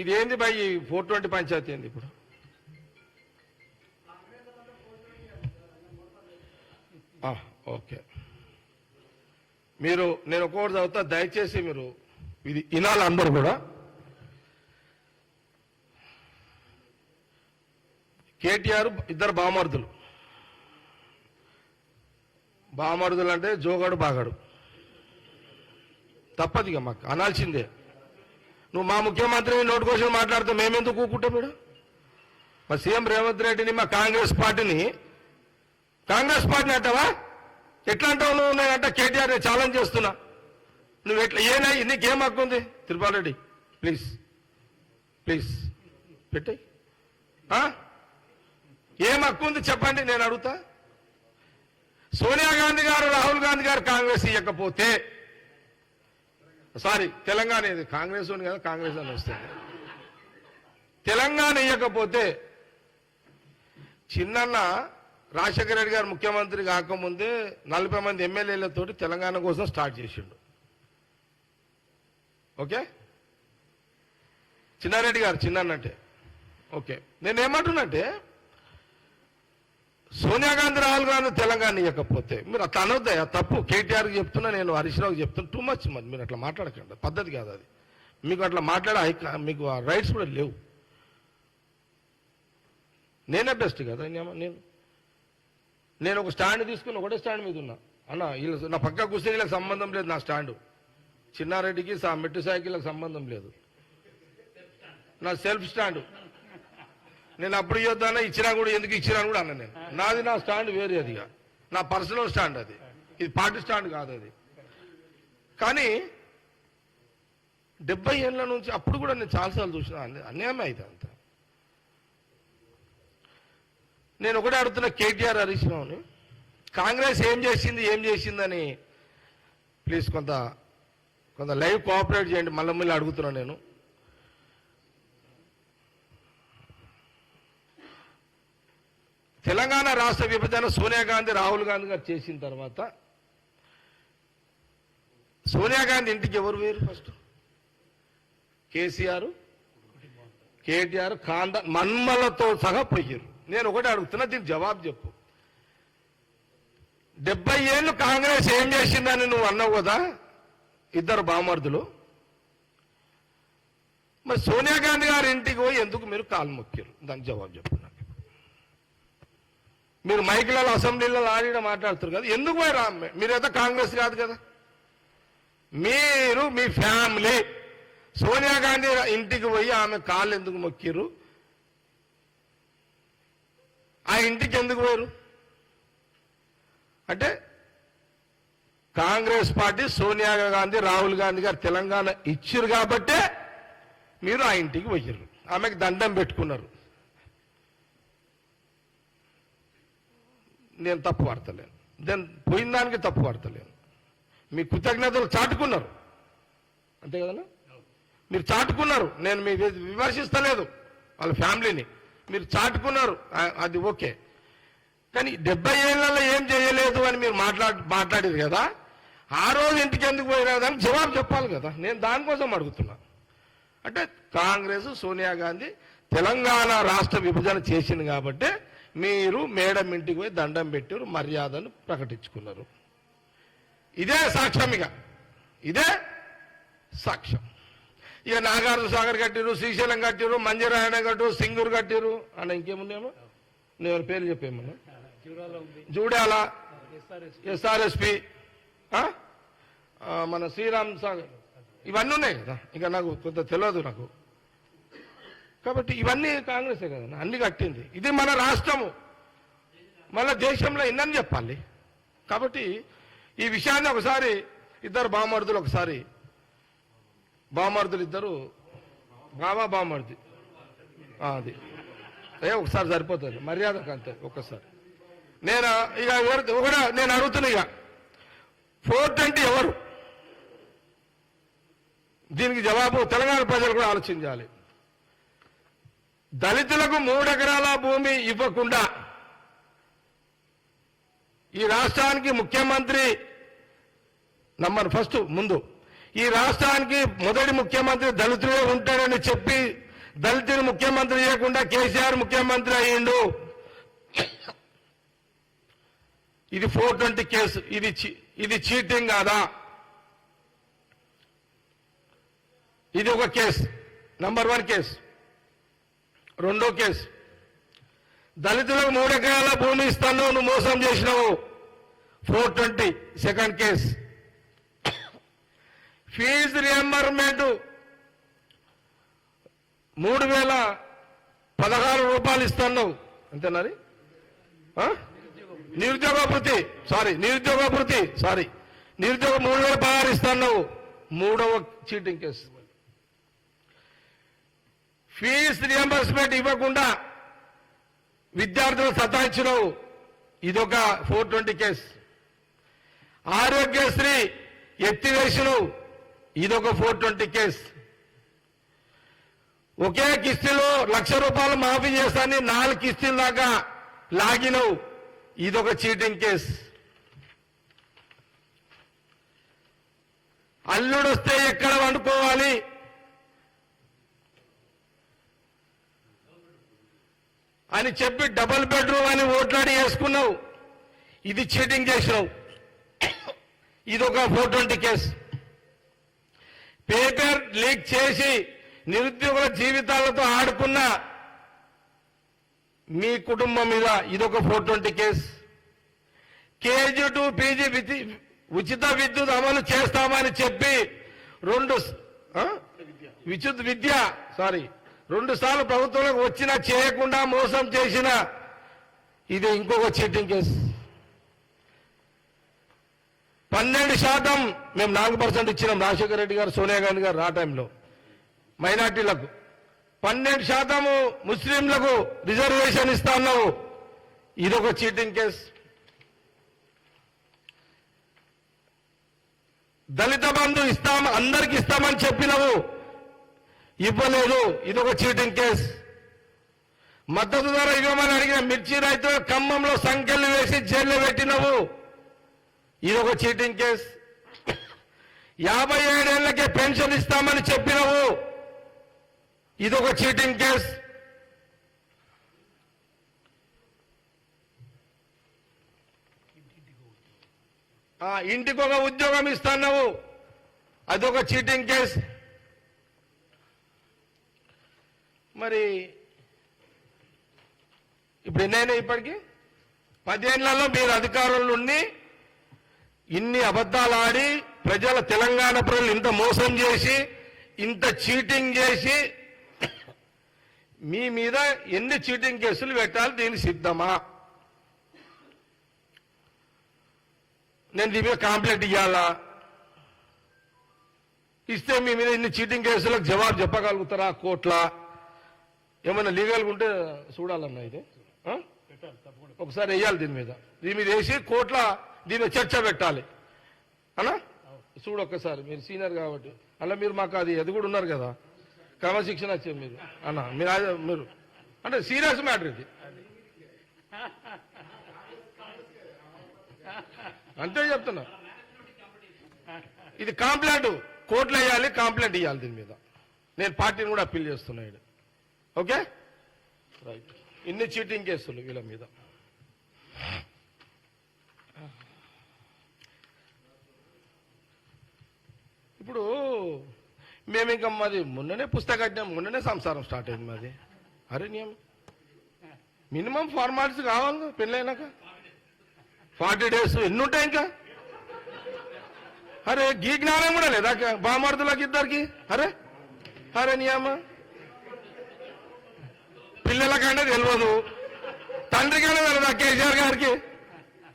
ఇది ఏంది బాయ్, ఈ 420 పంచాయతీ ఏంది ఇప్పుడు? ఓకే, మీరు నేను ఒక్కొక్కటి చదువుతా, దయచేసి మీరు ఇది వినాలి అందరూ కూడా. కేటీఆర్ 2 బామర్దులు అంటే జోగాడు బాగాడు, తప్పదిగా మాకు అనాల్సిందే. నువ్వు మా ముఖ్యమంత్రి నోటు కోసం మాట్లాడితే మేమెందుకు కూకుంటాం? మీరు మా సీఎం రేవంత్ రెడ్డిని, మా కాంగ్రెస్ పార్టీని అంటావా? ఎట్లా అంటావు నువ్వు? నేనంట కేటీఆర్ ఛాలెంజ్ చేస్తున్నా. నువ్వు ఎట్లా, నీకేం హక్కు ఉంది? తిరుపాల్ రెడ్డి ప్లీజ్ పెట్టాయి. ఏం హక్కు ఉంది చెప్పండి, నేను అడుగుతా. సోనియా గాంధీ గారు, రాహుల్ గాంధీ గారు కాంగ్రెస్ ఇవ్వకపోతే, సారీ తెలంగాణ, ఇది కాంగ్రెస్ ఉంది కదా, కాంగ్రెస్ అని వస్తుంది. తెలంగాణ ఇవ్వకపోతే, చిన్నన్న రాజశేఖర రెడ్డి గారు ముఖ్యమంత్రి కాకముందే 40 మంది ఎమ్మెల్యేలతోటి తెలంగాణ కోసం స్టార్ట్ చేసిండు. ఓకే, చిన్నారెడ్డి గారు చిన్నన్నంటే. ఓకే, నేనేమంటున్నంటే, సోనియా గాంధీ, రాహుల్ గాంధీ తెలంగాణ ఇవ్వకపోతే మీరు అట్లా అనొద్దా? తప్పు. కేటీఆర్కి చెప్తున్నా, నేను హరీష్ రావుకి చెప్తున్నా. టూ మచ్ మరి మీరు అట్లా మాట్లాడకండి, పద్ధతి కాదు అది. మీకు అట్లా మీకు ఆ రైట్స్ కూడా లేవు. నేనే బెస్ట్ కదా. నేను ఒక స్టాండ్ తీసుకుని ఒకటే స్టాండ్ మీద ఉన్నా. అన్న వీళ్ళు నా పక్క కూర్చొని వీళ్ళకి సంబంధం లేదు. నా స్టాండు చిన్నారెడ్డికి మెట్టు సైకిళ్ళకి సంబంధం లేదు. నా సెల్ఫ్ స్టాండు. నేను అప్పుడు ఇవ్వద్దానా, ఇచ్చినా కూడా ఎందుకు ఇచ్చినా కూడా అన్న నేను. నాది నా స్టాండ్ వేరే, అదిగా నా పర్సనల్ స్టాండ్ అది. ఇది పార్టీ స్టాండ్ కాదు అది. కానీ 70 ఏళ్ళ నుంచి అప్పుడు కూడా నేను చాలాసార్లు చూసిన అన్యాయమే అయితే అంత. నేను ఒకటే అడుగుతున్నా కేటీఆర్, హరీష్ రావుని, కాంగ్రెస్ ఏం చేసిందని ప్లీజ్ కొంత లైవ్ కోఆపరేట్ చేయండి. మళ్ళీ అడుగుతున్నాను నేను. తెలంగాణ రాష్ట్ర విభజన సోనియా గాంధీ, రాహుల్ గాంధీ గారు చేసిన తర్వాత సోనియా గాంధీ ఇంటికి ఎవరు వేరు? ఫస్ట్ కేసీఆర్, కేటీఆర్ మన్మలతో సహా పోయారు. నేను ఒకటి అడుగుతున్నా, దీనికి జవాబు చెప్పు. 70 ఏళ్ళు కాంగ్రెస్ ఏం చేసిందని నువ్వు అన్నావు కదా, ఇద్దరు బామర్దులు. మరి సోనియా గాంధీ గారి ఇంటికి పోయి ఎందుకు మీరు కాలు మొక్కారు? దానికి జవాబు చెప్పు నాకు. మీరు మైకులలో అసెంబ్లీలో ఆడిన మాట్లాడుతారు కదా, ఎందుకు పోయి రా? మీరైతే కాంగ్రెస్ కాదు కదా. మీరు మీ ఫ్యామిలీ సోనియా గాంధీ ఇంటికి పోయి ఆమె కాళ్ళు ఎందుకు మొక్కిరు? ఆ ఇంటికి ఎందుకు పోయారు? అంటే కాంగ్రెస్ పార్టీ సోనియా గాంధీ రాహుల్ గాంధీ గారు తెలంగాణ ఇచ్చారు కాబట్టే మీరు ఆ ఇంటికి పోయారు, ఆమెకు దండం పెట్టుకున్నారు. నేను తప్పు పడతలేను, నేను పోయిన దానికి తప్పు పడతలేను. మీ కృతజ్ఞతలు చాటుకున్నారు, అంతే కదన్నా? మీరు చాటుకున్నారు, నేను మీ విమర్శిస్తలేదు వాళ్ళ ఫ్యామిలీని, మీరు చాటుకున్నారు, అది ఓకే. కానీ 70 ఏళ్లలో ఏం చేయలేదు అని మీరు మాట్లాడేది కదా, ఆ రోజు ఇంటికి ఎందుకు పోయినా దానికి జవాబు చెప్పాలి కదా. నేను దానికోసం అడుగుతున్నా. అంటే కాంగ్రెస్ సోనియా గాంధీ తెలంగాణ రాష్ట్ర విభజన చేసింది కాబట్టి మీరు మేడం ఇంటికి పోయి దండం పెట్టారు, మర్యాదను ప్రకటించుకున్నారు. ఇదే సాక్ష్యం, ఇదే సాక్ష్యం. ఇక నాగార్జున సాగర్ కట్టిరు, శ్రీశైలం కట్టిరు, మంజరాయణ కట్టు, సింగూరు కట్టిరు అన్న, ఇంకేముందేమో నేను పేర్లు చెప్పేమన్నా, జూడాల, ఎస్ఆర్ఎస్పి, మన శ్రీరామ్ సాగర్, ఇవన్నీ ఉన్నాయి కదా. ఇంకా నాకు కొంత తెలియదు నాకు. కాబట్టి ఇవన్నీ కాంగ్రెసే కదా అన్ని కట్టింది. ఇది మన రాష్ట్రము, మళ్ళా దేశంలో ఇన్నని చెప్పాలి. కాబట్టి ఈ విషయాన్ని ఒకసారి ఇద్దరు బామర్దులు, ఒకసారి బామర్దులు ఇద్దరు బామర్ది అది ఒకసారి సరిపోతుంది, మర్యాదకు అంతే. ఒక్కసారి నేను ఇక ఒకటి నేను అడుగుతున్నా, ఇక 420 ఎవరు? దీనికి జవాబు తెలంగాణ ప్రజలు కూడా ఆలోచించాలి. దళితులకు 3 ఎకరాల భూమి ఇవ్వకుండా ఈ రాష్ట్రానికి ముఖ్యమంత్రి ఫస్ట్ ముందు ఈ రాష్ట్రానికి మొదటి ముఖ్యమంత్రి దళితుడే ఉంటాడని చెప్పి దళితుడు ముఖ్యమంత్రి చేయకుండా కేసీఆర్ ముఖ్యమంత్రి అయ్యిండు. ఇది 420 కేసు. ఇది చీటింగ్ కాదా? ఇది ఒక కేసు, నంబర్ 1 కేసు. రెండో కేసు, దళితులకు 3 ఎకరాల భూమి ఇస్తాను, నువ్వు మోసం చేసినావు, 420. సెకండ్ కేసు, ఫీజు రియంబర్మెంట్ 3016 రూపాయలు ఇస్తున్నావు, అంతేనారి? నిరుద్యోగ భృతి 3016 ఇస్తున్నావు, మూడవ చీటింగ్ కేసు. ఫీజు రియంబర్స్మెంట్ ఇవ్వకుండా విద్యార్థులు సతాయించినావు, ఇదొక 420 కేసు. ఆరోగ్యశ్రీ ఎత్తివేసినావు, ఇదొక 420 కేసు. ఒకే కిస్తీలో 1,00,000 రూపాయలు మాఫీ చేస్తానని 4 కిస్తీల దాకా లాగినవు, ఇదొక చీటింగ్ కేసు. అల్లుడొస్తే ఎక్కడ వండుకోవాలి అని చెప్పి డబుల్ బెడ్రూమ్ అని ఓట్లాడి వేసుకున్నావు, ఇది చీటింగ్ చేసినావు, ఇదొక 420 కేసు. పేపర్ లీక్ చేసి నిరుద్యోగుల జీవితాలతో ఆడుకున్న మీ కుటుంబం మీద ఇదొక 420 కేసు. కేజీ టు పీజీ ఉచిత విద్యుత్ అమలు చేస్తామని చెప్పి 2 సార్లు ప్రభుత్వంలోకి వచ్చినా చేయకుండా మోసం చేసిన ఇది ఇంకొక చీటింగ్ కేసు. 12% మేము 4% ఇచ్చినాం, రాజశేఖర రెడ్డి గారు, సోనియా గాంధీ గారు ఆ టైంలో మైనార్టీలకు. 12% ముస్లింలకు రిజర్వేషన్ ఇస్తా అన్నావు, ఇదొక చీటింగ్ కేసు. దళిత బంధు అందరికి ఇస్తామని చెప్పినవు, ఇవ్వలేదు, ఇదొక చీటింగ్ కేసు. మద్దతు ధర ఇవ్వమని అడిగిన మిర్చి రైతులు ఖమ్మంలో సంఖ్యలు వేసి జైల్లో పెట్టినవు, ఇదొక చీటింగ్ కేసు. 57 ఏళ్లకే పెన్షన్ ఇస్తామని చెప్పినవు, ఇదొక చీటింగ్ కేస్. ఇంటికి ఒక ఉద్యోగం ఇస్తున్నావు, అదొక చీటింగ్ కేస్. మరి ఇప్పుడు ఎన్నైనా ఇప్పటికీ 10 ఏళ్లలో మీరు అధికారంలో ఉండి ఇన్ని అబద్ధాలు ఆడి ప్రజల తెలంగాణ ప్రజలు ఇంత మోసం చేసి ఇంత చీటింగ్ చేసి మీ మీద ఎన్ని చీటింగ్ కేసులు పెట్టాలి, దీనికి సిద్ధమా? నేను దీని మీద కంప్లైంట్ ఇవ్వాలా? ఇస్తే మీ మీద ఇన్ని చీటింగ్ కేసులకు జవాబు చెప్పగలుగుతారా కోర్టులా? ఏమైనా లీగల్గా ఉంటే చూడాలన్నా ఇది ఒకసారి వేయాలి. దీని మీద వేసి కోర్టులో దీని మీద చర్చ పెట్టాలి అన్నా. చూడు ఒక్కసారి, మీరు సీనియర్ కాబట్టి అలా మీరు మాకు అది కూడా ఉన్నారు కదా, క్రమశిక్షణ వచ్చే మీరు అన్న, మీరు అంటే సీరియస్ మ్యాటర్ ఇది. అంతే చెప్తున్నా, ఇది కంప్లైంట్ కోర్టులో వేయాలి, కంప్లైంట్ ఇవ్వాలి దీని మీద. నేను పార్టీని కూడా అప్పీల్ చేస్తున్నాడు. Okay right. ఇన్ని చీటింగ్ కేసులు వీళ్ళ మీద. ఇప్పుడు మేము ఇంకా మాది మొన్ననే పుస్తకం, మొన్ననే సంసారం స్టార్ట్ అయింది మాది. అరే నియమం మినిమం ఫార్మాలిటీస్ కావాలి పెళ్ళైనాక 40 days ఎన్ని ఉంటాయి ఇంకా? అరే గీ జ్ఞానం కూడా లేదా బామర్దులకి ఇద్దరికి? అరే అరే నియమ పిల్లలకంటే తెలియదు, తండ్రికైనా తెలియదు. కేసీఆర్ గారికి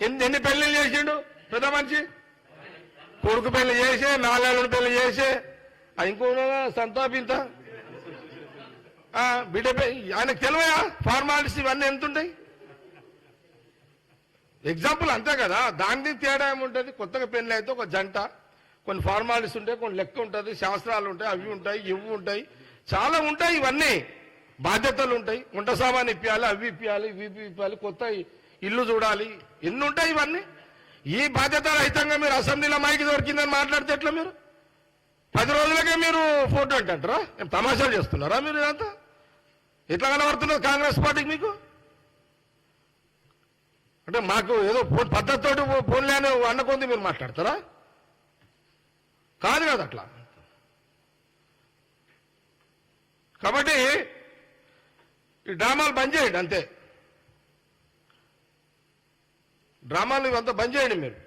ఎన్ని పెళ్లిళ్ళు చేసిండు పెద్ద మనిషి? కొడుకు పెళ్లి చేసే, 4 ఏళ్ళ పెళ్లి చేసే, ఇంకో సంతాపింత బిడ్డ ఆయనకు తెలివయా ఫార్మాలిటీస్ ఇవన్నీ ఎంతుంటాయి? ఎగ్జాంపుల్ అంతే కదా. దానికి తేడా ఏముంటుంది? కొత్తగా పెళ్లి అయితే ఒక జంట, కొన్ని ఫార్మాలిటీస్ ఉంటాయి, కొన్ని లెక్క ఉంటుంది, శాస్త్రాలు ఉంటాయి, అవి ఉంటాయి, ఇవి ఉంటాయి, చాలా ఉంటాయి. ఇవన్నీ బాధ్యతలు ఉంటాయి. వంట సామాన్ ఇప్పించాలి, అవి ఇప్పించాలి, ఇవి ఇప్పించాలి, కొత్త ఇల్లు చూడాలి, ఎన్ని ఉంటాయి ఇవన్నీ. ఈ బాధ్యత రహితంగా మీరు అసెంబ్లీలో మైకి దొరికిందని మాట్లాడితే ఎట్లా? మీరు 10 రోజులకే మీరు ఫోటో అంటారా? ఏం తమాషాలు చేస్తున్నారా మీరు? ఇదంతా ఎట్లా కనబడుతున్నారు కాంగ్రెస్ పార్టీకి మీకు? అంటే మాకు ఏదో పద్ధతితోటి ఫోన్లే అని అన్నకొంది మీరు మాట్లాడతారా? కాదు కదా అట్లా. కాబట్టి ఈ డ్రామాలు బంద్ చేయండి అంతే. డ్రామాలు ఇవంతా బంద్ చేయండి మీరు.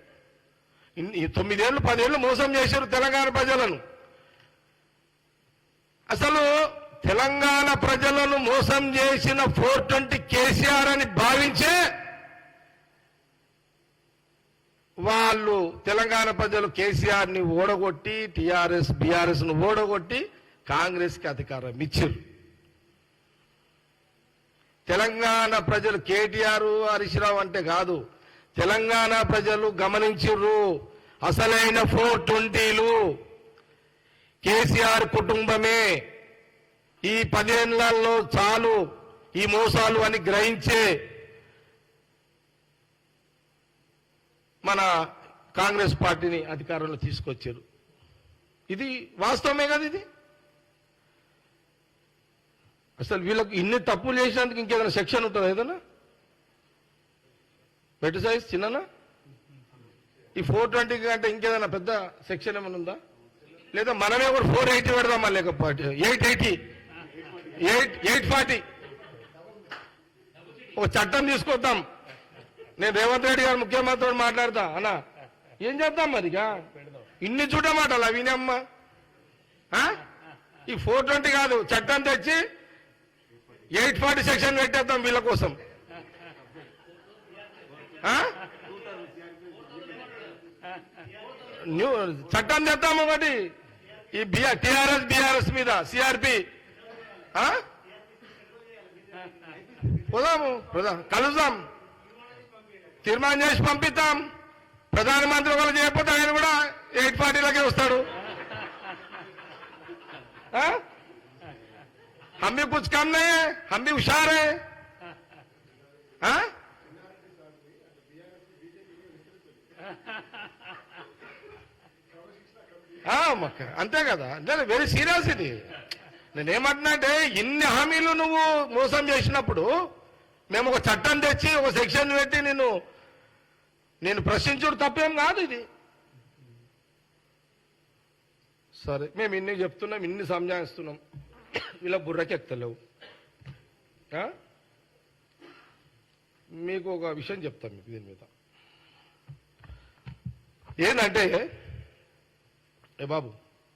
9 ఏళ్ళు 10 ఏళ్ళు మోసం చేశారు తెలంగాణ ప్రజలను. అసలు తెలంగాణ ప్రజలను మోసం చేసిన 420 కేసీఆర్ అని భావించే వాళ్ళు తెలంగాణ ప్రజలు కేసీఆర్ ని ఓడగొట్టి టీఆర్ఎస్ బీఆర్ఎస్ ను ఓడగొట్టి కాంగ్రెస్ కి అధికారం ఇచ్చారు. తెలంగాణ ప్రజలు కేటీఆర్ హరీష్ రావు అంటే కాదు, తెలంగాణ ప్రజలు గమనించారు. అసలైన 420లు కేసీఆర్ కుటుంబమే. ఈ 10 ఏళ్లలో చాలు ఈ మోసాలు అని గ్రహించే మన కాంగ్రెస్ పార్టీని అధికారంలో తీసుకొచ్చారు. ఇది వాస్తవమే కదా. ఇది అసలు వీళ్ళకి ఇన్ని తప్పులు చేసినందుకు ఇంకేదైనా సెక్షన్ ఉంటుందా? ఏదైనా బెట్ సైజ్ చిన్ననా? ఈ 420 కంటే ఇంకేదైనా పెద్ద సెక్షన్ ఏమైనా ఉందా? లేదా మనమే కూడా 480 పెడదామా? లేకపోతే 880 840 ఒక చట్టం తీసుకొద్దాం. నేను రేవంత్ రెడ్డి గారు ముఖ్యమంత్రితో మాట్లాడతా. అన్నా ఏం చేద్దాం మరిగా? ఇన్ని చూడ మాటలు వినమ్మా. ఈ 420 కాదు, చట్టం తెచ్చి 840 సెక్షన్ పెట్టేద్దాం వీళ్ళ కోసం. చట్టం తెద్దాం ఒకటి ఈ టీఆర్ఎస్ బీఆర్ఎస్ మీద, సిఆర్పి. పోదాము, కలుద్దాం, తీర్మానం చేసి పంపిద్దాం. ప్రధానమంత్రి ఒకరు చేయకపోతే ఆయన కూడా 840లకే వస్తాడు. हम भी कुछ कम नहीं है, हम भी होशियार है. అంతే కదా. అంటే వెరీ సీరియస్ ఇది. నేనేమంటున్నా అంటే ఇన్ని హామీలు నువ్వు మోసం చేసినప్పుడు మేము ఒక చట్టం తెచ్చి ఒక సెక్షన్ పెట్టి నేను ప్రశ్నించుడు తప్పేం కాదు ఇది. సరే మేము ఇన్ని చెప్తున్నాం, ఇన్ని సంజాయిస్తున్నాం, వీళ్ళ బుర్రకి ఎక్కలేవు. మీకు ఒక విషయం చెప్తాను మీకు దీని మీద ఏంటంటే, ఏ బాబు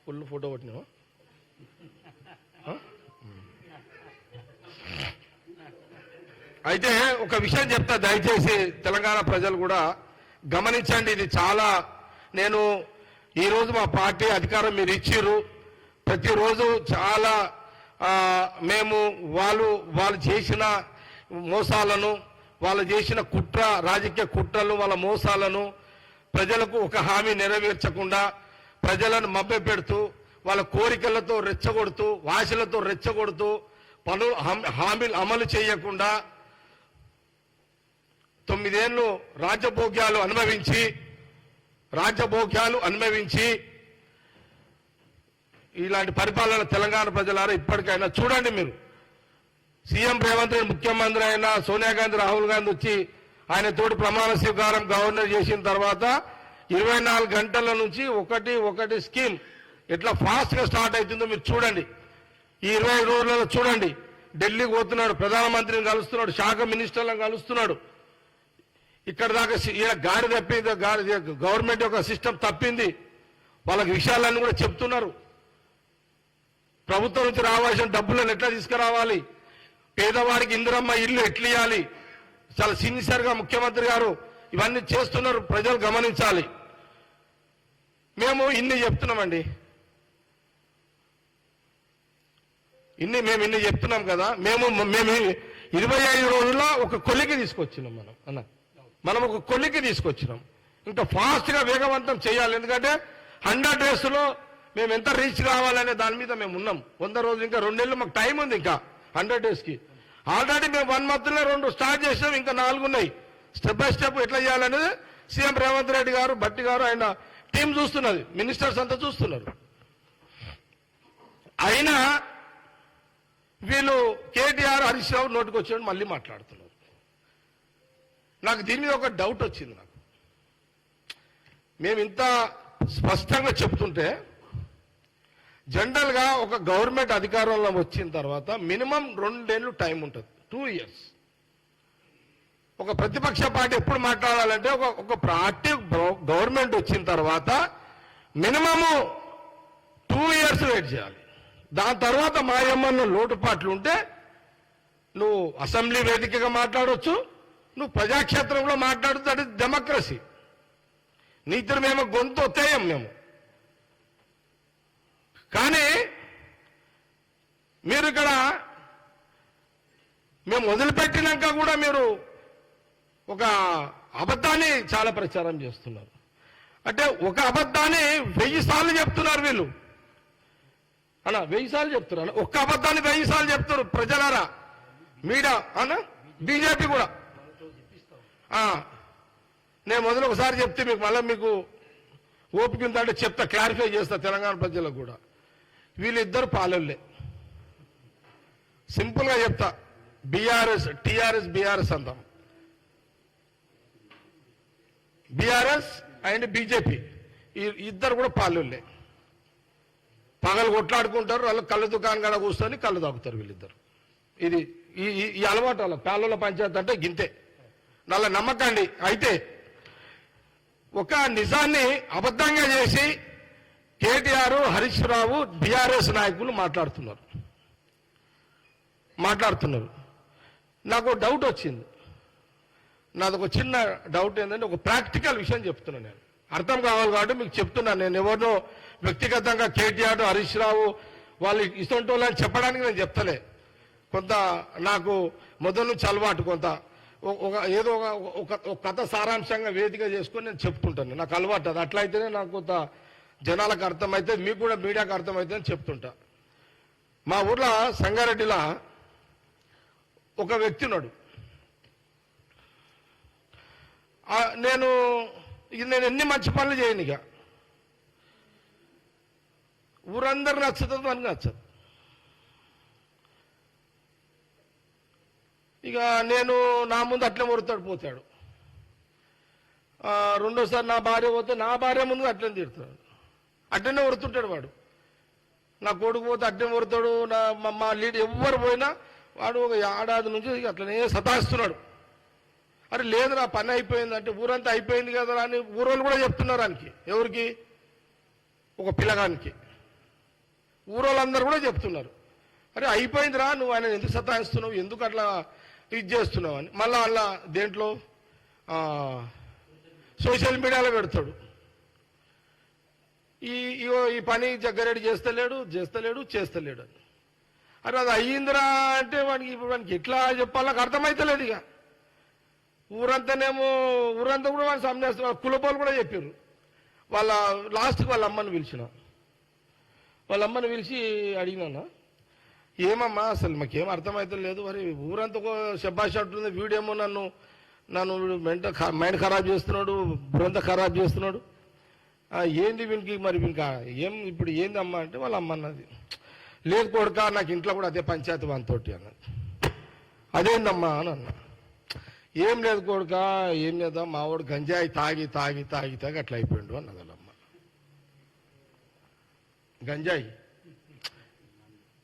ఫుల్ ఫోటో కొట్టినావా? అయితే ఒక విషయం చెప్తా, దయచేసి తెలంగాణ ప్రజలు కూడా గమనించండి. ఇది చాలా నేను ఈరోజు మా పార్టీ అధికారం మీరు ఇచ్చిర్రు, ప్రతిరోజు చాలా మేము వాళ్ళు చేసిన మోసాలను, వాళ్ళు చేసిన రాజకీయ కుట్రలు, వాళ్ళ మోసాలను, ప్రజలకు ఒక హామీ నెరవేర్చకుండా ప్రజలను మభ్యపెడుతూ వాళ్ళ కోరికలతో రెచ్చగొడుతూ, ఆశలతో రెచ్చగొడుతూ, హామీలు అమలు చేయకుండా 9 ఏళ్ళు రాజ్యభోగ్యాలు అనుభవించి ఇలాంటి పరిపాలన తెలంగాణ ప్రజలారా ఇప్పటికైనా చూడండి. మీరు సీఎం రేవంత్ రెడ్డి ముఖ్యమంత్రి అయినా, సోనియా గాంధీ, రాహుల్ గాంధీ వచ్చి ఆయన తోటి ప్రమాణ స్వీకారం గవర్నర్ చేసిన తర్వాత 24 గంటల నుంచి ఒకటి స్కీమ్ ఎట్లా ఫాస్ట్ గా స్టార్ట్ అవుతుందో మీరు చూడండి. ఈ 25 రోజులలో చూడండి. ఢిల్లీకి పోతున్నాడు, ప్రధానమంత్రిని కలుస్తున్నాడు, శాఖ మినిస్టర్లను కలుస్తున్నాడు. ఇక్కడ దాకా గాడి తప్పింది, గవర్నమెంట్ యొక్క సిస్టమ్ తప్పింది, వాళ్ళకి విషయాలన్నీ కూడా చెప్తున్నారు. ప్రభుత్వం నుంచి రావాల్సిన డబ్బులను ఎట్లా తీసుకురావాలి, పేదవాడికి ఇందిరమ్మ ఇల్లు ఎట్లా ఇవ్వాలి, చాలా సిన్సియర్ గా ముఖ్యమంత్రి గారు ఇవన్నీ చేస్తున్నారు. ప్రజలు గమనించాలి. మేము ఇన్ని చెప్తున్నామండి, మేము ఇన్ని చెప్తున్నాం కదా. మేము 25 రోజుల్లో ఒక కొలికి తీసుకొచ్చినాం. మనం ఒక కొలికి తీసుకొచ్చినాం. ఇంకా ఫాస్ట్ గా వేగవంతం చేయాలి. ఎందుకంటే 100 days లో మేము ఎంత రీచ్ కావాలనే దాని మీద మేము ఉన్నాం. 100 రోజులు, ఇంకా 2 నెలలు మాకు టైం ఉంది. ఇంకా 100 days కి ఆల్రెడీ మేము 1 month లో 2 స్టార్ట్ చేసినాం, ఇంకా 4 ఉన్నాయి. స్టెప్ బై స్టెప్ ఎట్లా చేయాలనేది సీఎం రేవంత్ రెడ్డి గారు, భట్టి గారు, ఆయన టీం చూస్తున్నది, మినిస్టర్స్ అంతా చూస్తున్నారు. అయినా వీళ్ళు కేటీఆర్, హరీష్ రావు నోటికి వచ్చాడు మళ్ళీ మాట్లాడుతున్నారు. నాకు దీని మీద ఒక డౌట్ వచ్చింది. నాకు మేము ఇంత స్పష్టంగా చెప్తుంటే, జనరల్ గా ఒక గవర్నమెంట్ అధికారంలో వచ్చిన తర్వాత మినిమం 2 ఏళ్ళు టైం ఉంటుంది, 2 years. ఒక ప్రతిపక్ష పార్టీ ఎప్పుడు మాట్లాడాలంటే ఒక పార్టీ గవర్నమెంట్ వచ్చిన తర్వాత మినిమము 2 years వెయిట్ చేయాలి. దాని తర్వాత మాయమ్మన్న లోటుపాట్లు ఉంటే నువ్వు అసెంబ్లీ వేదికగా మాట్లాడవచ్చు, నువ్వు ప్రజాక్షేత్రంలో మాట్లాడుతూ, అది డెమోక్రసీ. నీతిని మేము గొంతు ఒత్తేయం మేము. కానీ మీరు ఇక్కడ మేము వదిలిపెట్టినాక కూడా మీరు ఒక అబద్ధాన్ని చాలా ప్రచారం చేస్తున్నారు. అంటే ఒక అబద్ధాన్ని 1000 సార్లు చెప్తున్నారు వీళ్ళు. 1000 సార్లు చెప్తున్నారు. ఒక్క అబద్ధాన్ని 1000 సార్లు చెప్తారు ప్రజలారా. మీడియా బీజేపీ కూడా. నేను మొదలు ఒకసారి చెప్తే మీకు మళ్ళీ మీకు ఓపిక ఉందంటే చెప్తా, క్లారిఫై చేస్తా తెలంగాణ ప్రజలకు కూడా. వీళ్ళిద్దరు పాలెళ్ళే. సింపుల్ గా చెప్తా, టీఆర్ఎస్ బీఆర్ఎస్ అంటాం. బీఆర్ఎస్ అండ్ బీజేపీ ఇద్దరు కూడా పాలెళ్ళే. పగలు కొట్లాడుకుంటారు, వాళ్ళు కళ్ళు దుకాణం కాడ కూర్చొని కళ్ళు తాగుతారు వీళ్ళిద్దరు. ఇది ఈ అలవాటు వాళ్ళ పేర్ల పంచాయతీ అంటే గింతే. నల్ల నమ్మకండి. అయితే ఒక నిజాన్ని అబద్ధంగా చేసి కేటీఆర్, హరీష్ రావు, బీఆర్ఎస్ నాయకులు మాట్లాడుతున్నారు. నాకు డౌట్ వచ్చింది. నాది ఒక చిన్న డౌట్ ఏంటంటే, ఒక ప్రాక్టికల్ విషయం చెప్తున్నాను. నేను అర్థం కావాలి కాబట్టి మీకు చెప్తున్నాను. నేను ఎవరినో వ్యక్తిగతంగా కేటీఆర్, హరీష్ రావు వాళ్ళు ఇస్తుంటోళ్ళని చెప్పడానికి నేను చెప్తలే. కొంత నాకు మొదలు నుంచి అలవాటు, కొంత ఏదో ఒక కథ సారాంశంగా వేదిక చేసుకొని నేను చెప్తుంటాను. నాకు అలవాటు అది. అట్లయితేనే నాకు కొంత జనాలకు అర్థమైతే, మీకు కూడా మీడియాకు అర్థమైతే అని చెప్తుంటా. మా ఊర్లో సంగారెడ్డిలో ఒక వ్యక్తి ఉన్నాడు. నేను ఎన్ని మంచి పనులు చేయను, ఇక ఊరందరూ నచ్చుతుంది, మనకు నచ్చదు. ఇక నేను నా ముందు అట్లే మొరుతాడు పోతాడు. రెండోసారి నా భార్య పోతే నా భార్య ముందు అట్లనే తిడతాడు, అట్లనే వరుతుంటాడు వాడు. నా కొడుకు పోతే అట్లనే వరుతాడు. మా లీడ్ ఎవ్వరు పోయినా వాడు ఒక ఏడాది నుంచి అట్లనే సతాయిస్తున్నాడు. అరే లేదు నా పని అయిపోయింది అంటే, ఊరంతా అయిపోయింది కదా అని ఊరోళ్ళు కూడా చెప్తున్నారు ఆయనకి. ఎవరికి? ఒక పిల్లగానికి. ఊరోళ్ళందరూ కూడా చెప్తున్నారు, అరే అయిపోయిందిరా, నువ్వు ఆయన ఎందుకు సతాయిస్తున్నావు, ఎందుకు అట్లా ఇది చేస్తున్నావు అని. మళ్ళా అలా దేంట్లో సోషల్ మీడియాలో పెడతాడు, ఈ పని జగ్గారెడ్డి చేస్తలేడు అని. అరే అది అయ్యిందిరా అంటే వానికి ఎట్లా చెప్పాలో నాకు అర్థమైతలేదు. ఇక ఊరంతా కూడా వాళ్ళు సమ్నేస్తున్నారు. కులపోలు కూడా చెప్పారు. లాస్ట్కి వాళ్ళ అమ్మని పిలిచి అడిగినా, ఏమమ్మా అసలు మాకేం అర్థమవుతలేదు, మరి ఊరంతా ఒక శబ్బాష్ అంటుంది, వీడేమో నన్ను మైండ్ ఖరాబ్ చేస్తున్నాడు, బుర్రంతా ఖరాబ్ చేస్తున్నాడు, ఏంది వీనికి, మరి వీనికి ఏం ఇప్పుడు ఏందమ్మా అంటే వాళ్ళ అమ్మ అన్నది, లేదు కొడుక నాకు ఇంట్లో కూడా అదే పంచాయతీ వానితోటి అన్నది. అదేందమ్మా అని అన్నా. ఏం లేదు కొడుక, ఏం లేదా మావాడు గంజాయి తాగి అట్లా అయిపోయిండు అన్నది వాళ్ళమ్మ.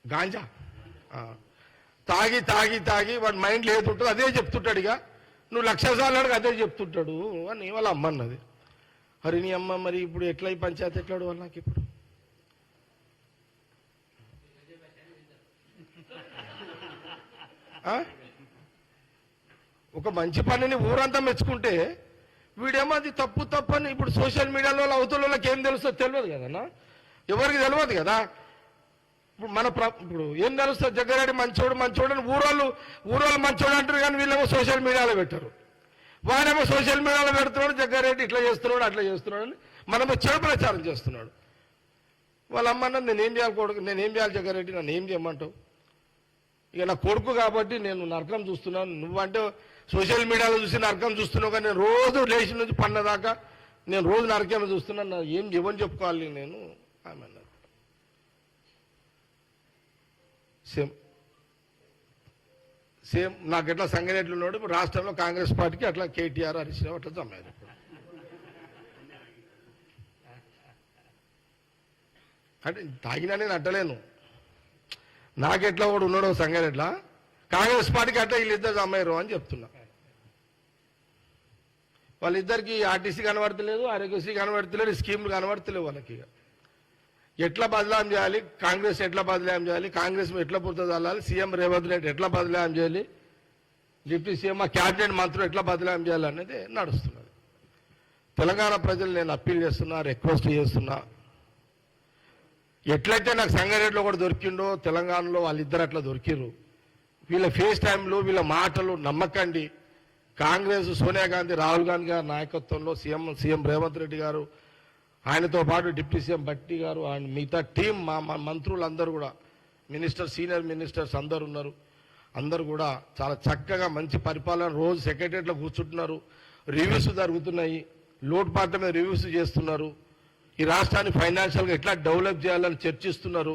గాంజా తాగి వాడి మైండ్ లేదుంటుంది, అదే చెప్తుంటాడు. ఇక నువ్వు 1,00,000 సార్లు అడిగి అదే చెప్తుంటాడు అని వాళ్ళ అమ్మ అన్నది. అరే నీ అమ్మ మరి ఇప్పుడు ఎట్లా ఈ పంచాయతీ ఎట్లాడు వాళ్ళు నాకు ఇప్పుడు? ఒక మంచి పనిని ఊరంతా మెచ్చుకుంటే వీడేమో అది తప్పు అని ఇప్పుడు సోషల్ మీడియాలో అవతల వాళ్ళకి ఏం తెలుస్తుందో తెలియదు కదన్నా, ఎవరికి తెలియదు కదా. ఇప్పుడు ఏం తెలుస్తుంది, జగ్గారెడ్డి మంచోడు అని ఊరోళ్ళు మంచోడు అంటారు, కానీ వీళ్ళేమో సోషల్ మీడియాలో పెట్టారు. వాడేమో సోషల్ మీడియాలో పెడుతున్నాడు, జగ్గారెడ్డి ఇట్లా చేస్తున్నాడు అట్లా చేస్తున్నాడు అని మనమో చెడు ప్రచారం చేస్తున్నాడు. వాళ్ళ అమ్మన్న నేనేం చేయాలి జగ్గారెడ్డి, నన్ను ఏం చేయమంటావు? ఇక నా కొడుకు కాబట్టి నేను నరకం చూస్తున్నాను, నువ్వంటే సోషల్ మీడియాలో చూసి నరకం చూస్తున్నావు, కానీ నేను రోజు లేచి నుంచి పన్నదాకా నేను రోజు నరకం చూస్తున్నాను, ఎవరిని చెప్పుకోవాలి నేను ఆమె అన్నది. సేమ్ నాకు ఎట్లా సంగారెడ్డిలో ఉన్నాడు, ఇప్పుడు రాష్ట్రంలో కాంగ్రెస్ పార్టీకి అట్లా కేటీఆర్ హరీష్ రావు అట్లా జమ్మారు. ఇప్పుడు అంటే తాగినా నేను అంటలేను, నాకెట్లా కూడా ఉన్నాడో సంగారెడ్డిలా కాంగ్రెస్ పార్టీకి అట్లా వీళ్ళిద్దరు జమ్మారు అని చెప్తున్నా. వాళ్ళిద్దరికి ఆర్టీసీ కనబడతలేదు, ఆరోగ్యశ్రీ కనబడతలేదు, స్కీములు కనబడతలేవు వాళ్ళకి. ఎట్లా బదలాం చేయాలి, కాంగ్రెస్ ఎట్లా బదలాం చేయాలి, కాంగ్రెస్ ఎట్లా పుర్తదల్లాలి, సీఎం రేవంత్ రెడ్డి ఎట్లా బదలాం చేయాలి, డిప్యూటీ సీఎం మా క్యాబినెట్ మంత్రులు ఎట్లా బదలాం చేయాలి అనేది నడుస్తున్నది. తెలంగాణ ప్రజలు నేను అప్పీల్ చేస్తున్నా, రిక్వెస్ట్ చేస్తున్నా, ఎట్లయితే నాకు సంగారెడ్డిలో కూడా దొరికిండో తెలంగాణలో వాళ్ళిద్దరు అట్లా దొరికిరు. వీళ్ళ ఫేస్ టైంలో వీళ్ళ మాటలు నమ్మకండి. కాంగ్రెస్ సోనియా గాంధీ, రాహుల్ గాంధీ గారి నాయకత్వంలో సీఎం రేవంత్ రెడ్డి గారు, ఆయనతో పాటు డిప్యూటీ సీఎం భట్టి గారు అండ్ మిగతా టీం, మా మంత్రులందరూ కూడా, సీనియర్ మినిస్టర్స్ అందరు ఉన్నారు. అందరూ కూడా చాలా చక్కగా మంచి పరిపాలన, రోజు సెక్రటరియట్లో కూర్చుంటున్నారు, రివ్యూస్ జరుగుతున్నాయి, లోటుపాట్ల మీద రివ్యూస్ చేస్తున్నారు, ఈ రాష్ట్రాన్ని ఫైనాన్షియల్గా ఎట్లా డెవలప్ చేయాలని చర్చిస్తున్నారు,